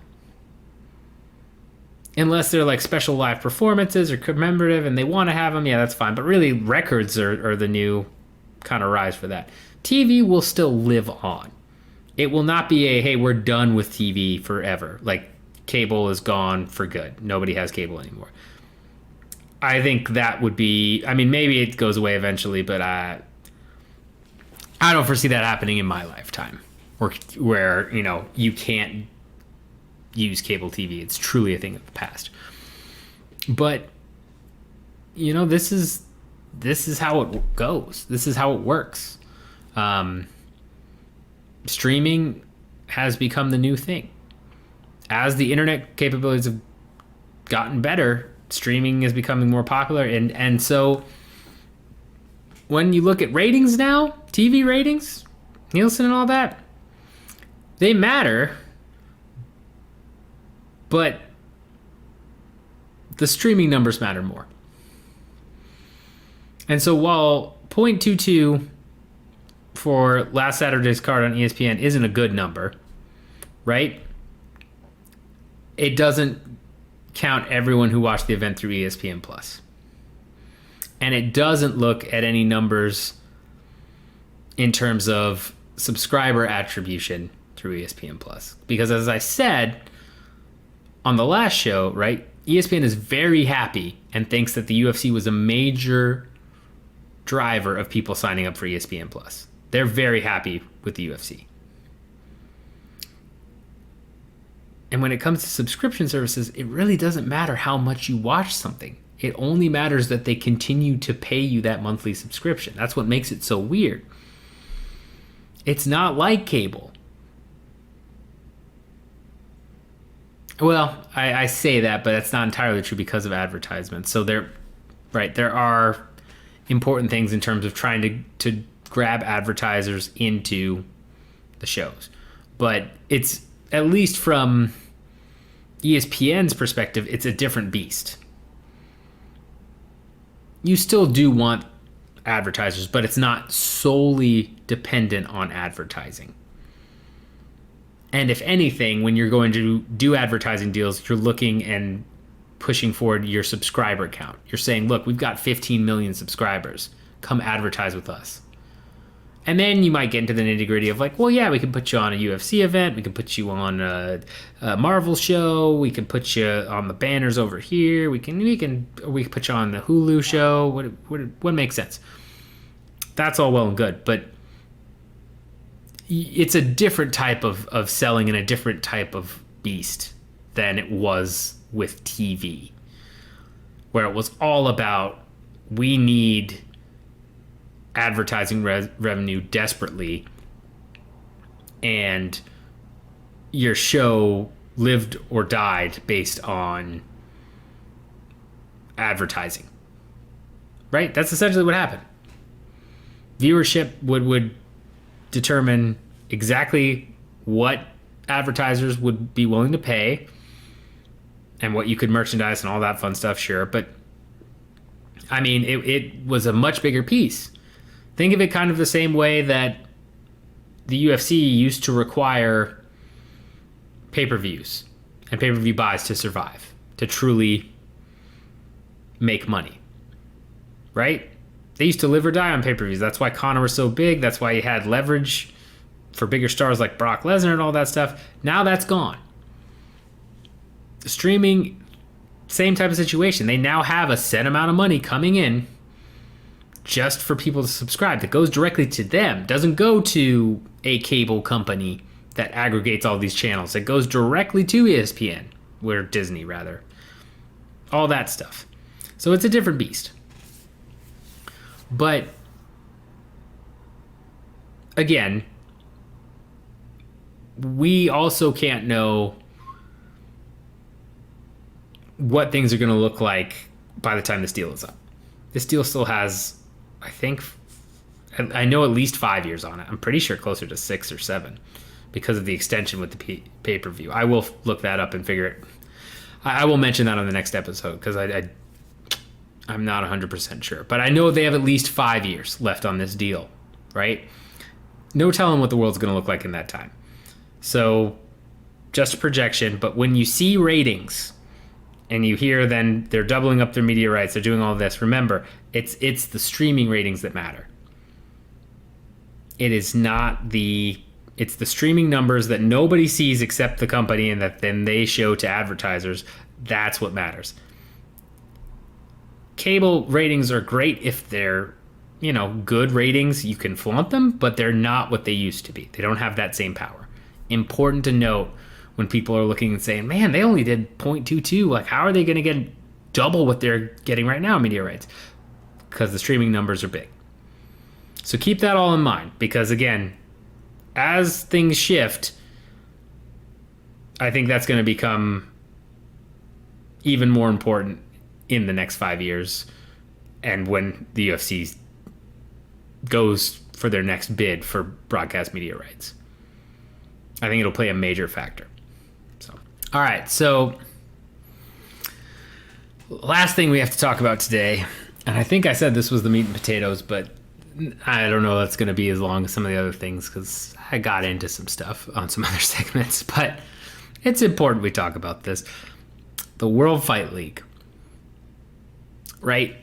Unless they're like special live performances or commemorative and they want to have them, yeah, that's fine. But really, records are the new kind of rise for that. TV will still live on. It will not be hey, we're done with TV forever. Like, cable is gone for good. Nobody has cable anymore. I think that would be, maybe it goes away eventually, but I don't foresee that happening in my lifetime. Where you can't use cable TV. It's truly a thing of the past. But this is how it goes. This is how it works. Streaming has become the new thing. as the internet capabilities have gotten better, streaming is becoming more popular. And so when you look at ratings now, TV ratings, Nielsen and all that, they matter, but the streaming numbers matter more. And so while 0.22 for last Saturday's card on ESPN isn't a good number, right? It doesn't count everyone who watched the event through ESPN Plus. And it doesn't look at any numbers in terms of subscriber attribution through ESPN Plus. Because as I said on the last show, right, ESPN is very happy and thinks that the UFC was a major driver of people signing up for ESPN Plus. They're very happy with the UFC. And when it comes to subscription services, it really doesn't matter how much you watch something. It only matters that they continue to pay you that monthly subscription. That's what makes it so weird. It's not like cable. Well, I say that, but it's not entirely true because of advertisements. So there are important things in terms of trying to grab advertisers into the shows. But it's, at least from ESPN's perspective, it's a different beast. You still do want advertisers, but it's not solely dependent on advertising. And if anything, when you're going to do advertising deals, you're looking and pushing forward your subscriber count. You're saying, look, we've got 15 million subscribers. Come advertise with us. And then you might get into the nitty gritty of like, well, yeah, we can put you on a UFC event. We can put you on a Marvel show. We can put you on the banners over here. We can put you on the Hulu show. What makes sense? That's all well and good, but it's a different type of selling and a different type of beast than it was with TV, where it was all about, we need advertising revenue desperately, and your show lived or died based on advertising, right? That's essentially what happened. Viewership would determine exactly what advertisers would be willing to pay and what you could merchandise and all that fun stuff, sure. But I mean, it was a much bigger piece. Think of it kind of the same way that the UFC used to require pay-per-views and pay-per-view buys to survive, to truly make money, right? They used to live or die on pay-per-views. That's why Conor was so big. That's why he had leverage for bigger stars like Brock Lesnar and all that stuff. Now that's gone. Streaming, same type of situation. They now have a set amount of money coming in just for people to subscribe that goes directly to them. Doesn't go to a cable company that aggregates all these channels. It goes directly to ESPN, or Disney rather. All that stuff. So it's a different beast. But again, we also can't know what things are going to look like by the time this deal is up. This deal still has, I know, at least 5 years on it. I'm pretty sure closer to 6 or 7 because of the extension with the pay-per-view. I will look that up and figure it. I will mention that on the next episode because I'm not 100% sure. But I know they have at least 5 years left on this deal, right? No telling what the world's going to look like in that time. So just a projection. But when you see ratings and you hear then they're doubling up their media rights, they're doing all this, remember, it's the streaming ratings that matter. It's the streaming numbers that nobody sees except the company and that then they show to advertisers. That's what matters. Cable ratings are great if they're, good ratings. You can flaunt them, but they're not what they used to be. They don't have that same power. Important to note when people are looking and saying, man, they only did 0.22. Like, how are they going to get double what they're getting right now in media rights? Because the streaming numbers are big. So keep that all in mind because, again, as things shift, I think that's going to become even more important in the next 5 years, and when the UFC goes for their next bid for broadcast media rights. I think it'll play a major factor. So, all right. So, last thing we have to talk about today, and I think I said this was the meat and potatoes, but I don't know that's going to be as long as some of the other things because I got into some stuff on some other segments, but it's important we talk about this. The World Fight League, right?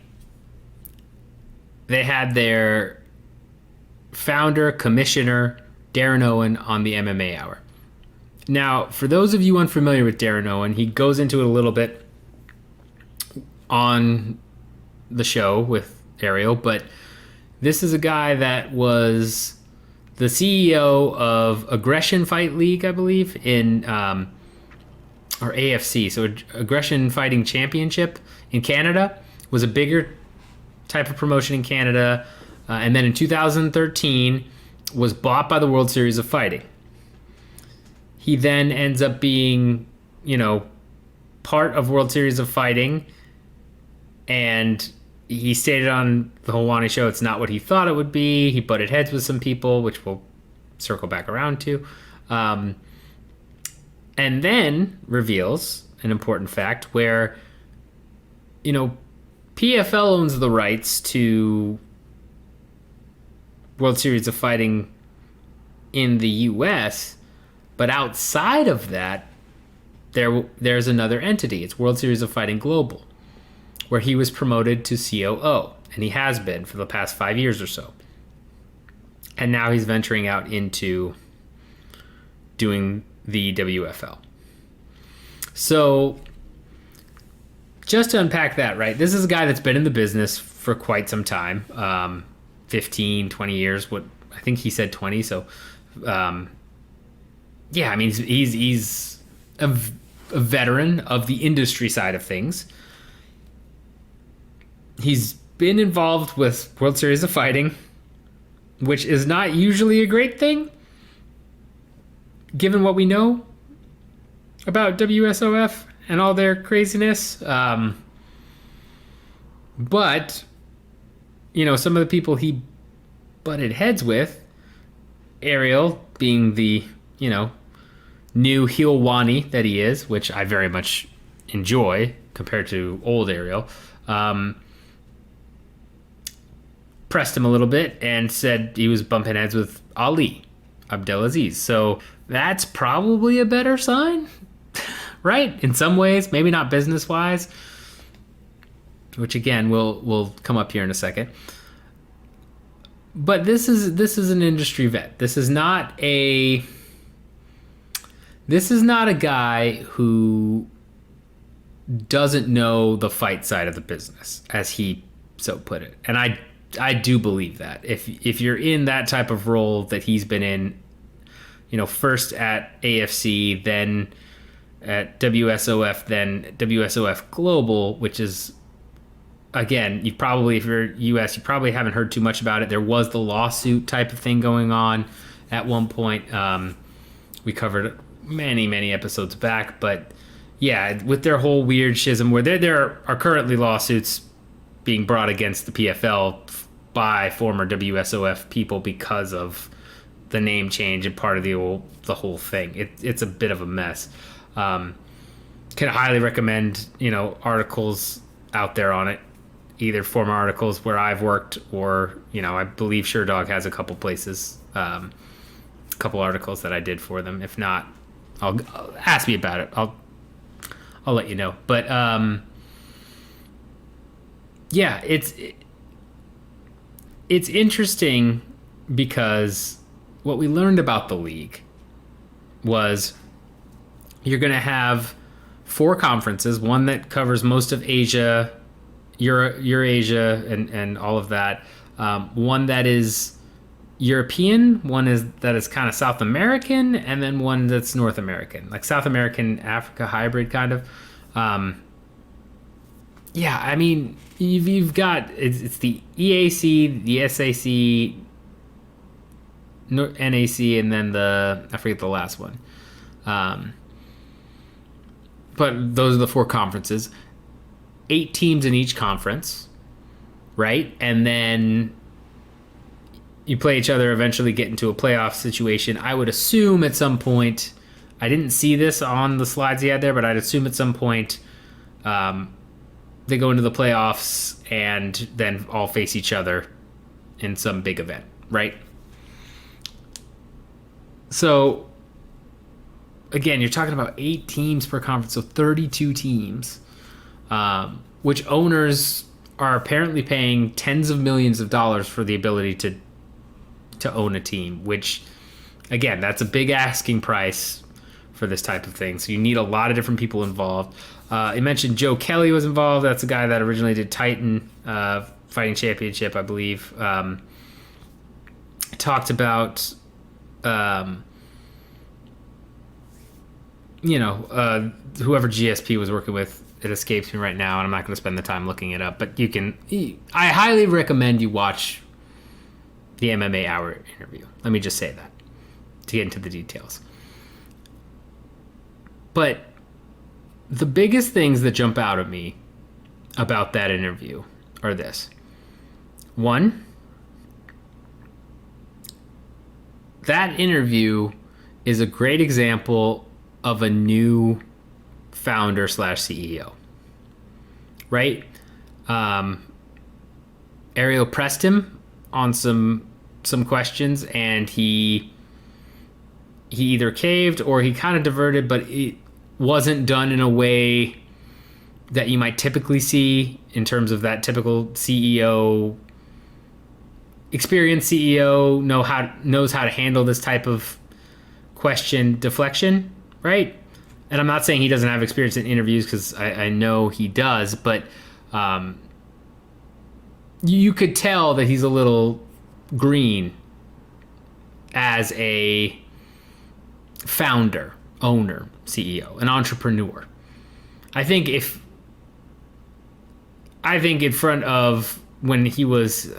They had their founder, commissioner, Darren Owen, on the MMA Hour. Now, for those of you unfamiliar with Darren Owen, he goes into it a little bit on the show with Ariel, but this is a guy that was the CEO of Aggression Fight League, I believe, in or AFC, so Aggression Fighting Championship in Canada, was a bigger type of promotion in Canada, and then in 2013 was bought by the World Series of Fighting. He then ends up being, part of World Series of Fighting, and he stated on the Helwani show it's not what he thought it would be. He butted heads with some people, which we'll circle back around to. And then reveals an important fact where, PFL owns the rights to World Series of Fighting in the U.S., but outside of that, there's another entity. It's World Series of Fighting Global, where he was promoted to COO, and he has been for the past 5 years or so. And now he's venturing out into doing the WFL. So, just to unpack that, right? This is a guy that's been in the business for quite some time, 15, 20 years. What I think he said 20. So, he's a veteran of the industry side of things. He's been involved with World Series of Fighting, which is not usually a great thing, given what we know about WSOF and all their craziness. But, some of the people he butted heads with, Ariel being the, new Helwani that he is, which I very much enjoy compared to old Ariel, pressed him a little bit and said he was bumping heads with Ali Abdelaziz. So that's probably a better sign, right? In some ways, maybe not business-wise, which again will come up here in a second. But this is an industry vet. This is not a guy who doesn't know the fight side of the business, as he so put it. And I do believe that. If you're in that type of role that he's been in, first at AFC, then at WSOF, then WSOF Global, which is, again, if you're US, you probably haven't heard too much about it. There was the lawsuit type of thing going on at one point. We covered it many episodes back, but yeah, with their whole weird schism where there are currently lawsuits being brought against the PFL by former WSOF people because of the name change and part of the whole thing. It's a bit of a mess. Can highly recommend articles out there on it, either former articles where I've worked or I believe Sherdog has a couple places, a couple articles that I did for them. If not, I'll ask me about it. I'll let you know. But yeah, it's interesting because what we learned about the league was you're going to have 4 conferences, one that covers most of Asia, Eurasia, and all of that. One that is European, one that is kind of South American, and then one that's North American, like South American Africa hybrid kind of. Yeah, I mean, you've got it's the EAC, the SAC, NAC, and then I forget the last one. but those are the 4 conferences. 8 teams in each conference, right? And then you play each other, eventually get into a playoff situation. I would assume at some point, I didn't see this on the slides he had there, but I'd assume at some point they go into the playoffs and then all face each other in some big event, right? So, again, you're talking about 8 teams per conference, so 32 teams, which owners are apparently paying tens of millions of dollars for the ability to own a team, which, again, that's a big asking price for this type of thing. So you need a lot of different people involved. You mentioned Joe Kelly was involved. That's the guy that originally did Titan Fighting Championship, I believe. Talked about, whoever GSP was working with. It escapes me right now, and I'm not going to spend the time looking it up. But I highly recommend you watch the MMA Hour interview. Let me just say that to get into the details. But the biggest things that jump out at me about that interview are this. One, that interview is a great example of a new founder / CEO, right? Ariel pressed him on some questions, and he either caved or he kind of diverted, but it wasn't done in a way that you might typically see in terms of that typical CEO, experienced CEO knows how to handle this type of question deflection, right? And I'm not saying he doesn't have experience in interviews, because I know he does, but you could tell that he's a little green as a founder, owner, CEO, an entrepreneur. I think in front of when he was,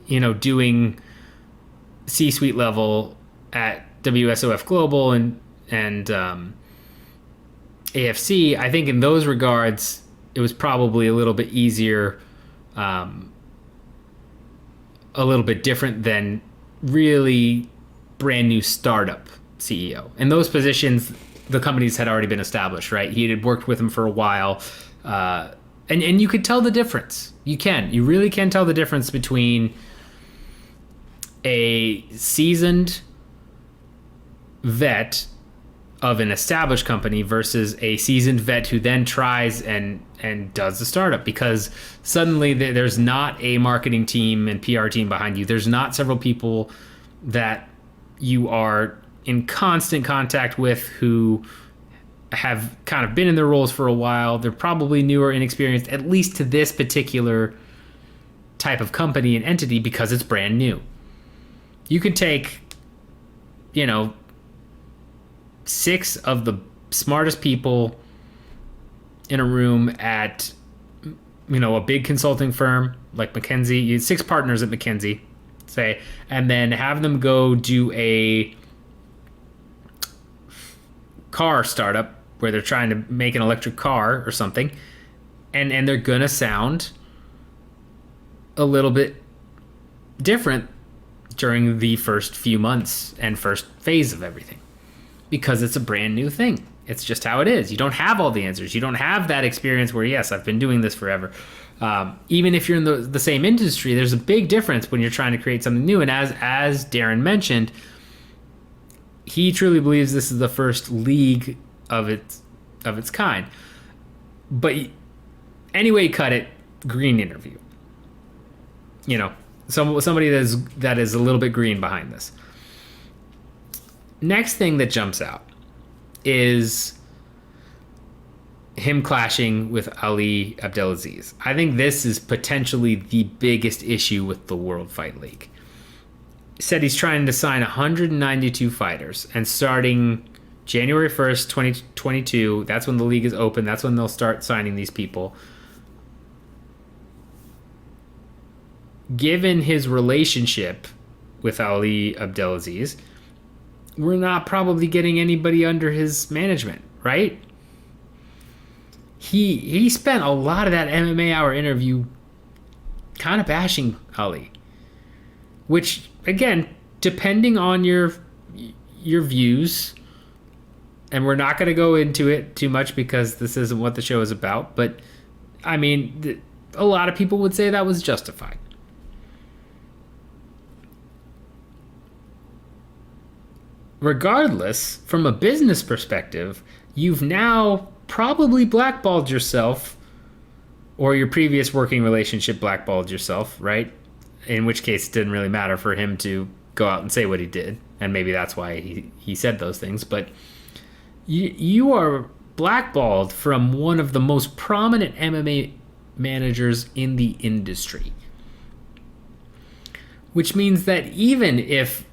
doing C-suite level at WSOF Global and AFC, I think in those regards, it was probably a little bit easier, a little bit different than really brand new startup CEO. In those positions, the companies had already been established, right? He had worked with them for a while, and you could tell the difference. You really can tell the difference between a seasoned vet of an established company versus a seasoned vet who then tries and does the startup, because suddenly there's not a marketing team and PR team behind you. There's not several people that you are in constant contact with who have kind of been in their roles for a while. They're probably newer, inexperienced, at least to this particular type of company and entity, because it's brand new. You could take, 6 of the smartest people in a room at, a big consulting firm like McKinsey. You had 6 partners at McKinsey, say, and then have them go do a car startup where they're trying to make an electric car or something, and they're gonna sound a little bit different during the first few months and first phase of everything, because it's a brand new thing. It's just how it is. You don't have all the answers. You don't have that experience where, yes, I've been doing this forever. Even if you're in the same industry, there's a big difference when you're trying to create something new. And as Darren mentioned, he truly believes this is the first league of its kind. But anyway, cut it, green interview. Somebody that is a little bit green behind this. Next thing that jumps out is him clashing with Ali Abdelaziz. I think this is potentially the biggest issue with the World Fight League. He said he's trying to sign 192 fighters, and starting January 1st, 2022, that's when the league is open. That's when they'll start signing these people. Given his relationship with Ali Abdelaziz, we're not probably getting anybody under his management, right? he spent a lot of that MMA Hour interview kind of bashing Ali, which again, depending on your views, and we're not going to go into it too much because this isn't what the show is about, but I mean, a lot of people would say that was justified. Regardless, from a business perspective, you've now probably blackballed yourself, or your previous working relationship blackballed yourself, right? In which case, it didn't really matter for him to go out and say what he did, and maybe that's why he said those things. But you are blackballed from one of the most prominent MMA managers in the industry, which means that even if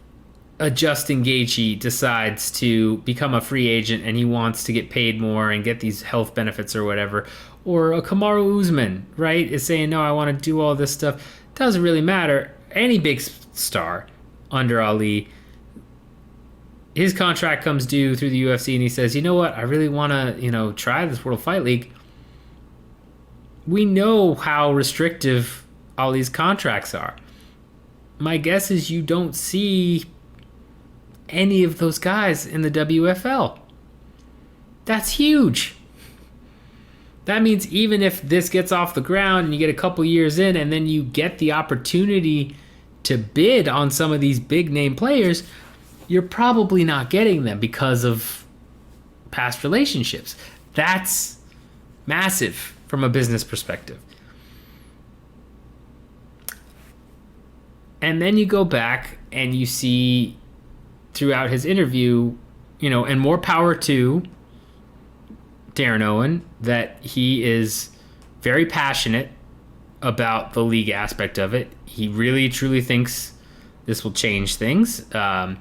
a Justin Gaethje decides to become a free agent and he wants to get paid more and get these health benefits or whatever, or a Kamaru Usman, right, is saying, no, I want to do all this stuff, doesn't really matter. Any big star under Ali, his contract comes due through the UFC and he says, you know what, I really want to, try this World Fight League. We know how restrictive Ali's contracts are. My guess is you don't see any of those guys in the WFL. That's huge. That means even if this gets off the ground and you get a couple years in and then you get the opportunity to bid on some of these big name players, you're probably not getting them because of past relationships. That's massive from a business perspective. And then you go back and you see throughout his interview, and more power to Darren Owen, that he is very passionate about the league aspect of it. He really, truly thinks this will change things. And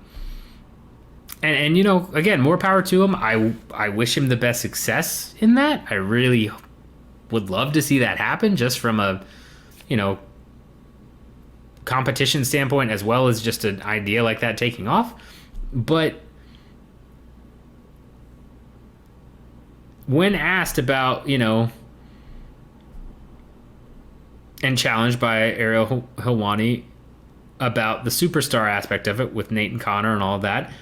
again, more power to him. I wish him the best success in that. I really would love to see that happen, just from a, competition standpoint, as well as just an idea like that taking off. But when asked about, and challenged by Ariel Helwani about the superstar aspect of it with Nate and Connor and all that,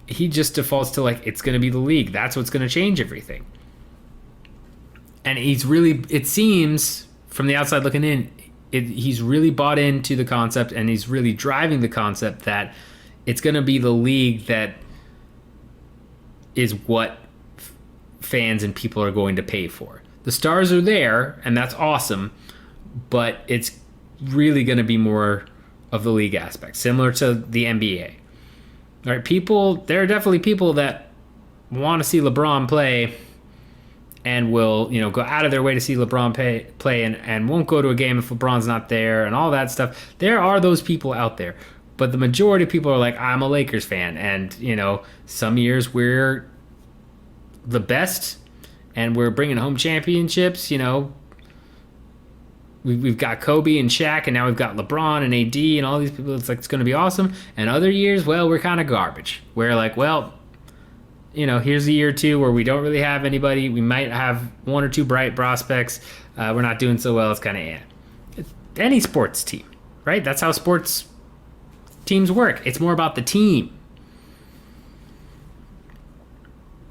he just defaults to it's going to be the league. That's what's going to change everything. And it seems from the outside looking in, he's really bought into the concept, and he's really driving the concept that it's going to be the league that is what fans and people are going to pay for. The stars are there, and that's awesome, but it's really going to be more of the league aspect, similar to the NBA. All right, there are definitely people that want to see LeBron play and will, go out of their way to see LeBron play and won't go to a game if LeBron's not there and all that stuff. There are those people out there. But the majority of people are like, I'm a Lakers fan. And, some years we're the best and we're bringing home championships. We've got Kobe and Shaq, and now we've got LeBron and AD and all these people. It's going to be awesome. And other years, well, we're kind of garbage. We're like, well, here's a year or two where we don't really have anybody. We might have one or two bright prospects. We're not doing so well. It's kind of any sports team, right? That's how sports teams work. It's more about the team.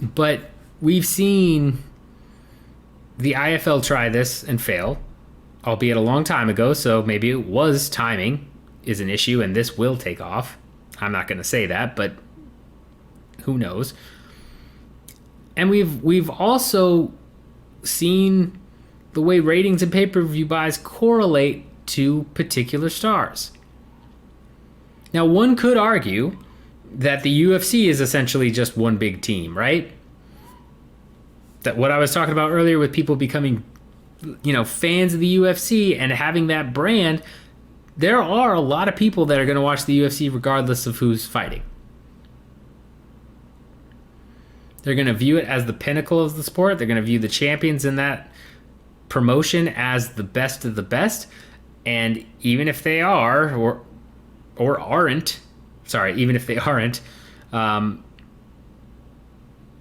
But we've seen the IFL try this and fail, albeit a long time ago, so maybe it was timing is an issue and this will take off. I'm not going to say that, but who knows? And we've also seen the way ratings and pay-per-view buys correlate to particular stars. Now, one could argue that the UFC is essentially just one big team, right? That what I was talking about earlier with people becoming, fans of the UFC and having that brand, there are a lot of people that are going to watch the UFC regardless of who's fighting. They're going to view it as the pinnacle of the sport. They're going to view the champions in that promotion as the best of the best. And even if they are, or aren't, even if they aren't,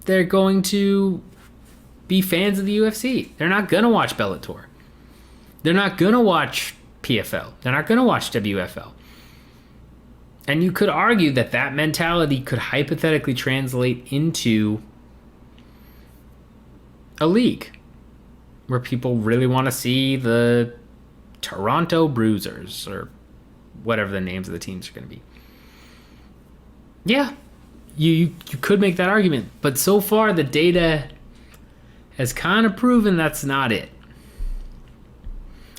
they're going to be fans of the UFC. They're not going to watch Bellator. They're not going to watch PFL. They're not going to watch WFL. And you could argue that that mentality could hypothetically translate into a league where people really want to see the Toronto Bruisers or whatever the names of the teams are going to be. Yeah, you could make that argument. But so far, the data has kind of proven that's not it.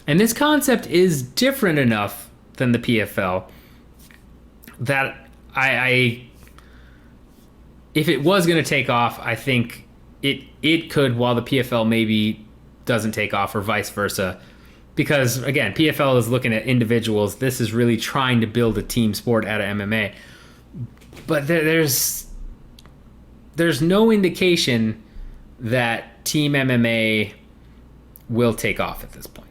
And this concept is different enough than the PFL that I if it was going to take off, I think it could, while the PFL maybe doesn't take off, or vice versa. Because, again, PFL is looking at individuals. This is really trying to build a team sport out of MMA. But there's no indication that team MMA will take off at this point.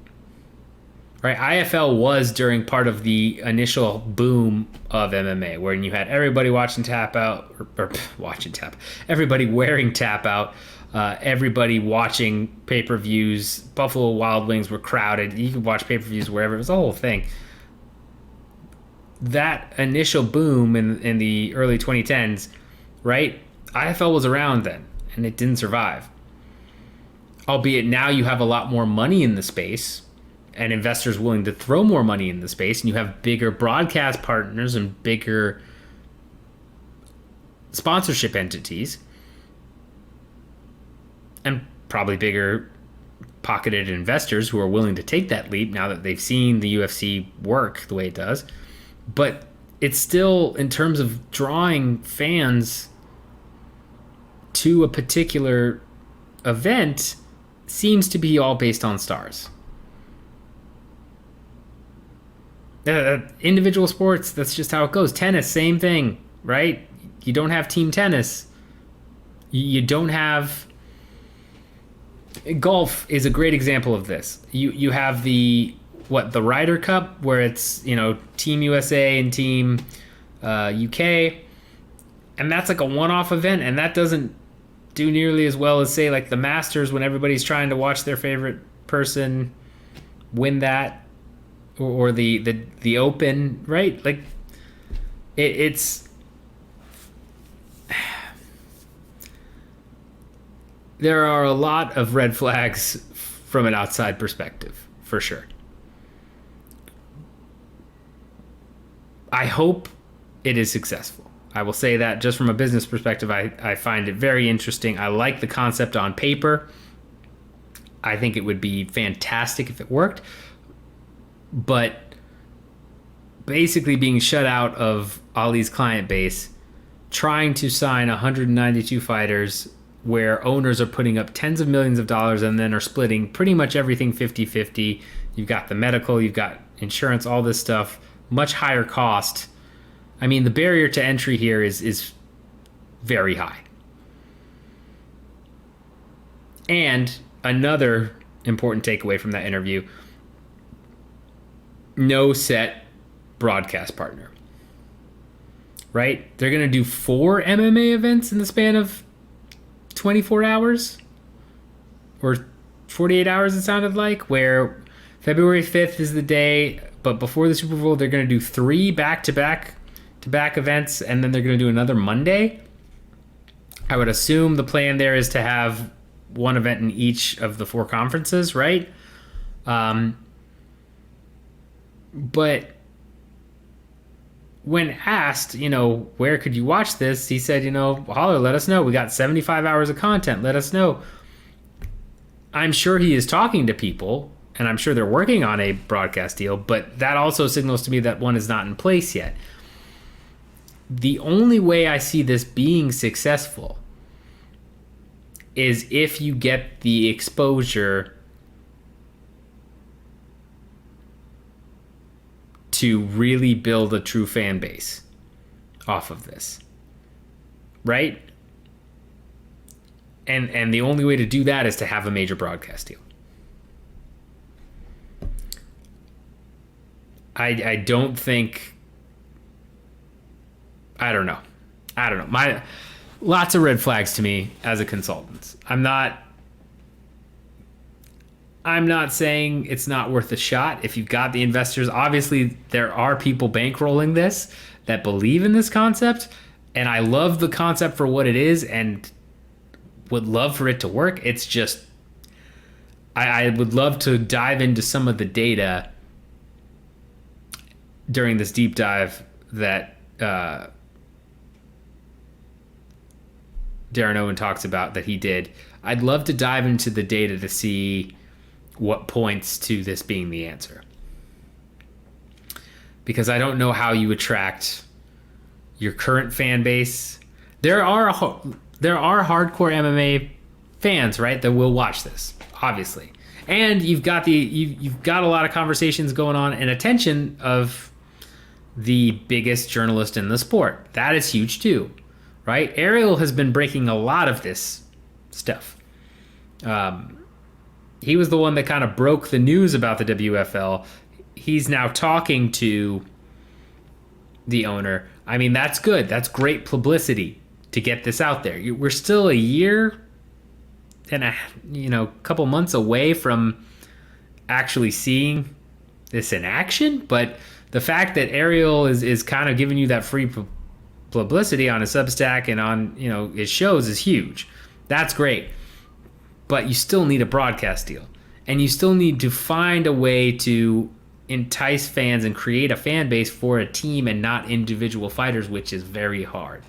Right? IFL was during part of the initial boom of MMA, where you had everybody watching tap out, or watching tap, everybody wearing tap out, everybody watching pay-per-views. Buffalo Wild Wings were crowded. You could watch pay-per-views wherever. It was a whole thing. That initial boom in the early 2010s, right? IFL was around then, and it didn't survive. Albeit now you have a lot more money in the space, and investors willing to throw more money in the space, and you have bigger broadcast partners and bigger sponsorship entities, and probably bigger pocketed investors who are willing to take that leap now that they've seen the UFC work the way it does. But it's still, in terms of drawing fans to a particular event, seems to be all based on stars. Individual sports, that's just how it goes. Tennis, same thing, right? You don't have team tennis. You don't have... Golf is a great example of this. You have the Ryder Cup, where it's, Team USA and Team UK, and that's like a one-off event, and that doesn't do nearly as well as, say, like the Masters, when everybody's trying to watch their favorite person win that. Or the Open, right? Like, it's... There are a lot of red flags from an outside perspective, for sure. I hope it is successful. I will say that just from a business perspective, I find it very interesting. I like the concept on paper. I think it would be fantastic if it worked. But basically being shut out of Ali's client base, trying to sign 192 fighters where owners are putting up tens of millions of dollars and then are splitting pretty much everything 50-50. You've got the medical, you've got insurance, all this stuff, much higher cost. I mean, the barrier to entry here is very high. And another important takeaway from that interview: no set broadcast partner. Right? They're going to do 4 MMA events in the span of 24 hours? Or 48 hours, it sounded like, where February 5th is the day, but before the Super Bowl, they're going to do 3 back-to-back events, and then they're going to do another Monday. I would assume the plan there is to have one event in each of the 4 conferences, right? But when asked, where could you watch this, he said, holler, let us know. We got 75 hours of content. Let us know. I'm sure he is talking to people, and I'm sure they're working on a broadcast deal, but that also signals to me that one is not in place yet. The only way I see this being successful is if you get the exposure to really build a true fan base off of this, right? And the only way to do that is to have a major broadcast deal. I don't think... I don't know. Lots of red flags to me as a consultant. I'm not I'm not saying it's not worth a shot. If you've got the investors, obviously there are people bankrolling this that believe in this concept. And I love the concept for what it is and would love for it to work. It's just, I would love to dive into some of the data during this deep dive that Darren Owen talks about that he did. I'd love to dive into the data to see what points to this being the answer. Because I don't know how you attract your current fan base. There are hardcore MMA fans, right, that will watch this, obviously. And you've got you've got a lot of conversations going on and attention of the biggest journalist in the sport. That is huge too, right? Ariel has been breaking a lot of this stuff. He was the one that kind of broke the news about the WFL. He's now talking to the owner. I mean, that's good. That's great publicity to get this out there. We're still a year and a couple months away from actually seeing this in action, but the fact that Ariel is kind of giving you that free publicity on his Substack and on his shows is huge. That's great. But you still need a broadcast deal. And you still need to find a way to entice fans and create a fan base for a team and not individual fighters, which is very hard.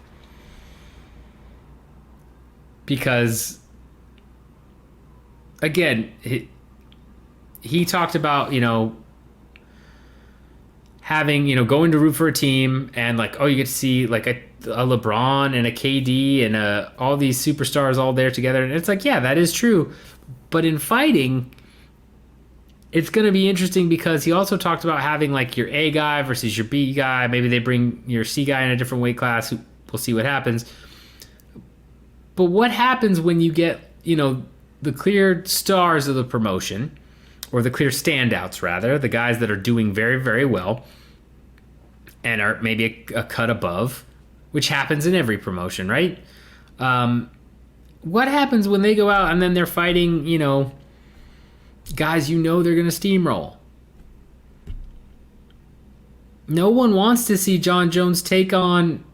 Because, again, he talked about, having, going to root for a team and you get to see a LeBron and a KD and all these superstars all there together. And it's yeah, that is true. But in fighting, it's going to be interesting because he also talked about having your A guy versus your B guy. Maybe they bring your C guy in a different weight class. We'll see what happens. But what happens when you get, the clear stars of the promotion, or the clear standouts rather, the guys that are doing very, very well and are maybe a cut above, which happens in every promotion, right? What happens when they go out and then they're fighting, guys they're going to steamroll? No one wants to see John Jones take on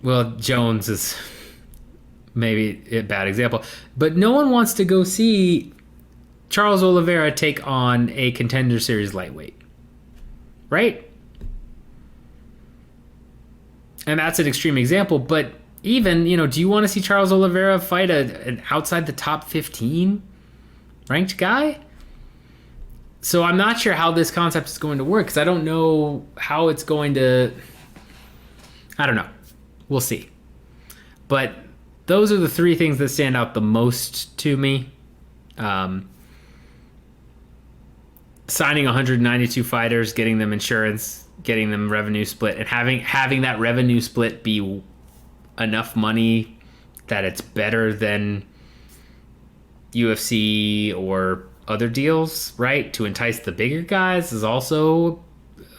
well, Jones is maybe a bad example, but no one wants to go see Charles Oliveira take on a Contender Series lightweight, right? And that's an extreme example, but even, do you want to see Charles Oliveira fight an outside the top 15 ranked guy? So I'm not sure how this concept is going to work because I don't know how it's going to... I don't know. We'll see. But those are the three things that stand out the most to me. Signing 192 fighters, getting them insurance, getting them revenue split, and having that revenue split be enough money that it's better than UFC or other deals, right? To entice the bigger guys is also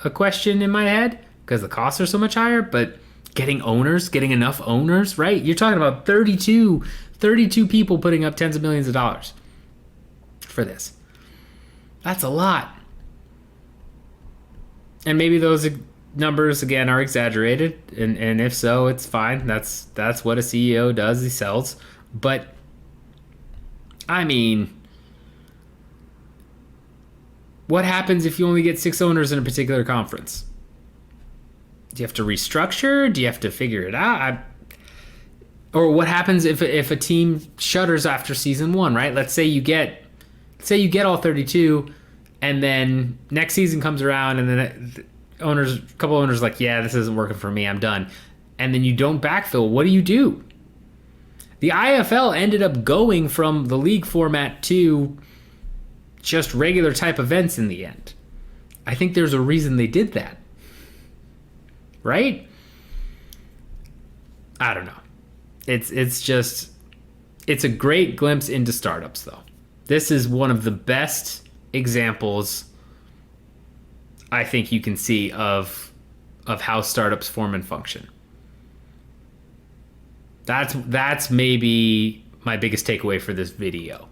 a question in my head because the costs are so much higher, but getting enough owners, right? You're talking about 32 people putting up tens of millions of dollars for this. That's a lot. And maybe those numbers, again, are exaggerated. And if so, it's fine. That's what a CEO does. He sells. But, I mean, what happens if you only get 6 owners in a particular conference? Do you have to restructure? Do you have to figure it out? Or what happens if a team shutters after season 1, right? Let's say you get all 32, and then next season comes around, and then a couple owners yeah, this isn't working for me, I'm done. And then you don't backfill. What do you do? The IFL ended up going from the league format to just regular type events in the end. I think there's a reason they did that. Right? I don't know. It's a great glimpse into startups, though. This is one of the best examples I think you can see of how startups form and function. That's maybe my biggest takeaway for this video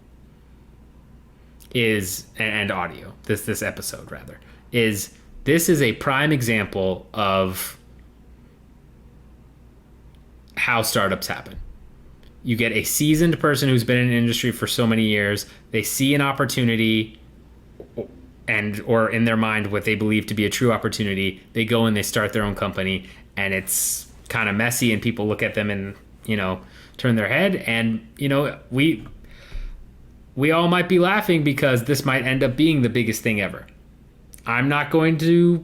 is, and audio, this episode rather, is this is a prime example of how startups happen. You get a seasoned person who's been in an industry for so many years. They see an opportunity, or in their mind what they believe to be a true opportunity. They go and they start their own company, and it's kind of messy, and people look at them and turn their head. And we all might be laughing because this might end up being the biggest thing ever. I'm not going to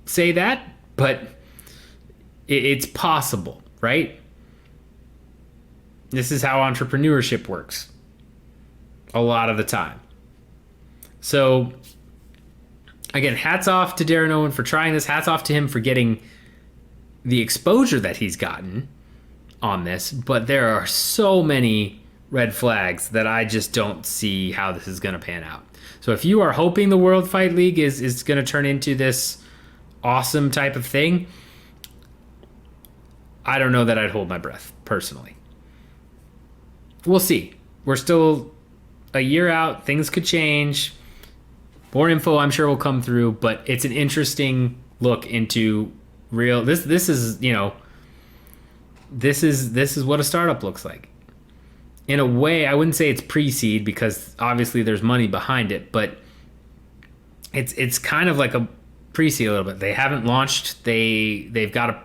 say that, but it's possible, right? This is how entrepreneurship works a lot of the time. So, again, hats off to Darren Owen for trying this. Hats off to him for getting the exposure that he's gotten on this. But there are so many red flags that I just don't see how this is going to pan out. So if you are hoping the World Fight League is going to turn into this awesome type of thing, I don't know that I'd hold my breath, personally. We'll see. We're still a year out. Things could change. More info, I'm sure, will come through, but it's an interesting look into real. This is this is what a startup looks like. In a way, I wouldn't say it's pre-seed because obviously there's money behind it, but it's kind of like a pre-seed a little bit. They haven't launched. They're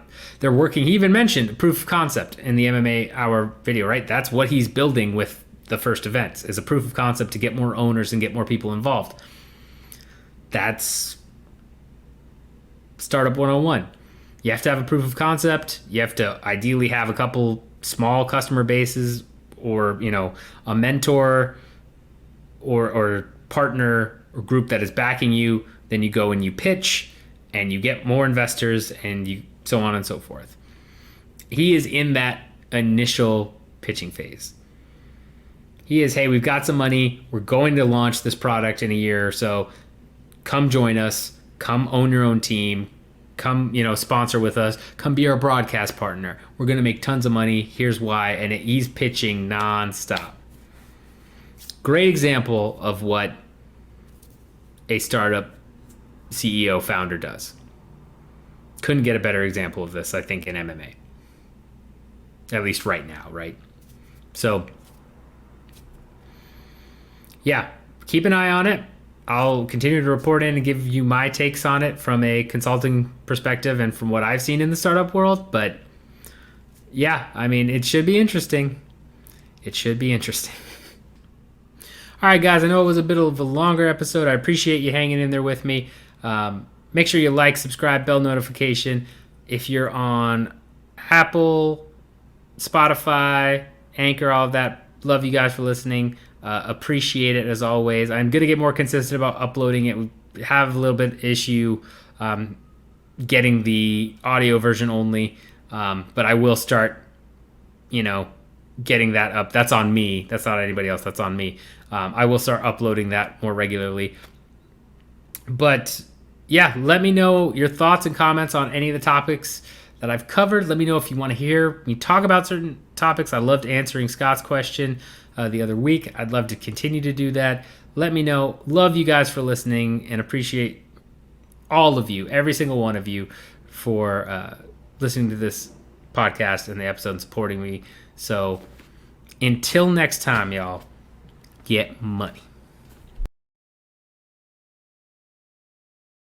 working. He even mentioned a proof of concept in the MMA Hour video, right? That's what he's building with the first events, is a proof of concept to get more owners and get more people involved. That's Startup 101. You have to have a proof of concept. You have to ideally have a couple small customer bases, or a mentor or partner or group that is backing you. Then you go and you pitch and you get more investors, and you so on and so forth. He is in that initial pitching phase. He is, hey, we've got some money. We're going to launch this product in a year or so. Come join us. Come own your own team. Come, sponsor with us. Come be our broadcast partner. We're going to make tons of money. Here's why. And he's pitching nonstop. Great example of what a startup CEO founder does. Couldn't get a better example of this, I think, in MMA. At least right now, right? So, yeah, keep an eye on it. I'll continue to report in and give you my takes on it from a consulting perspective and from what I've seen in the startup world. But yeah, I mean, it should be interesting. It should be interesting. All right, guys, I know it was a bit of a longer episode. I appreciate you hanging in there with me. Make sure you like, subscribe, bell notification. If you're on Apple, Spotify, Anchor, all of that, love you guys for listening. Appreciate it as always. I'm going to get more consistent about uploading it. We have a little bit issue getting the audio version only, but I will start, getting that up. That's on me. That's not anybody else. That's on me. I will start uploading that more regularly. But yeah, let me know your thoughts and comments on any of the topics that I've covered. Let me know if you want to hear me talk about certain topics. I loved answering Scott's question the other week. I'd love to continue to do that. Let me know. Love you guys for listening, and appreciate all of you, every single one of you, for listening to this podcast and the episode and supporting me. So until next time, y'all, get money.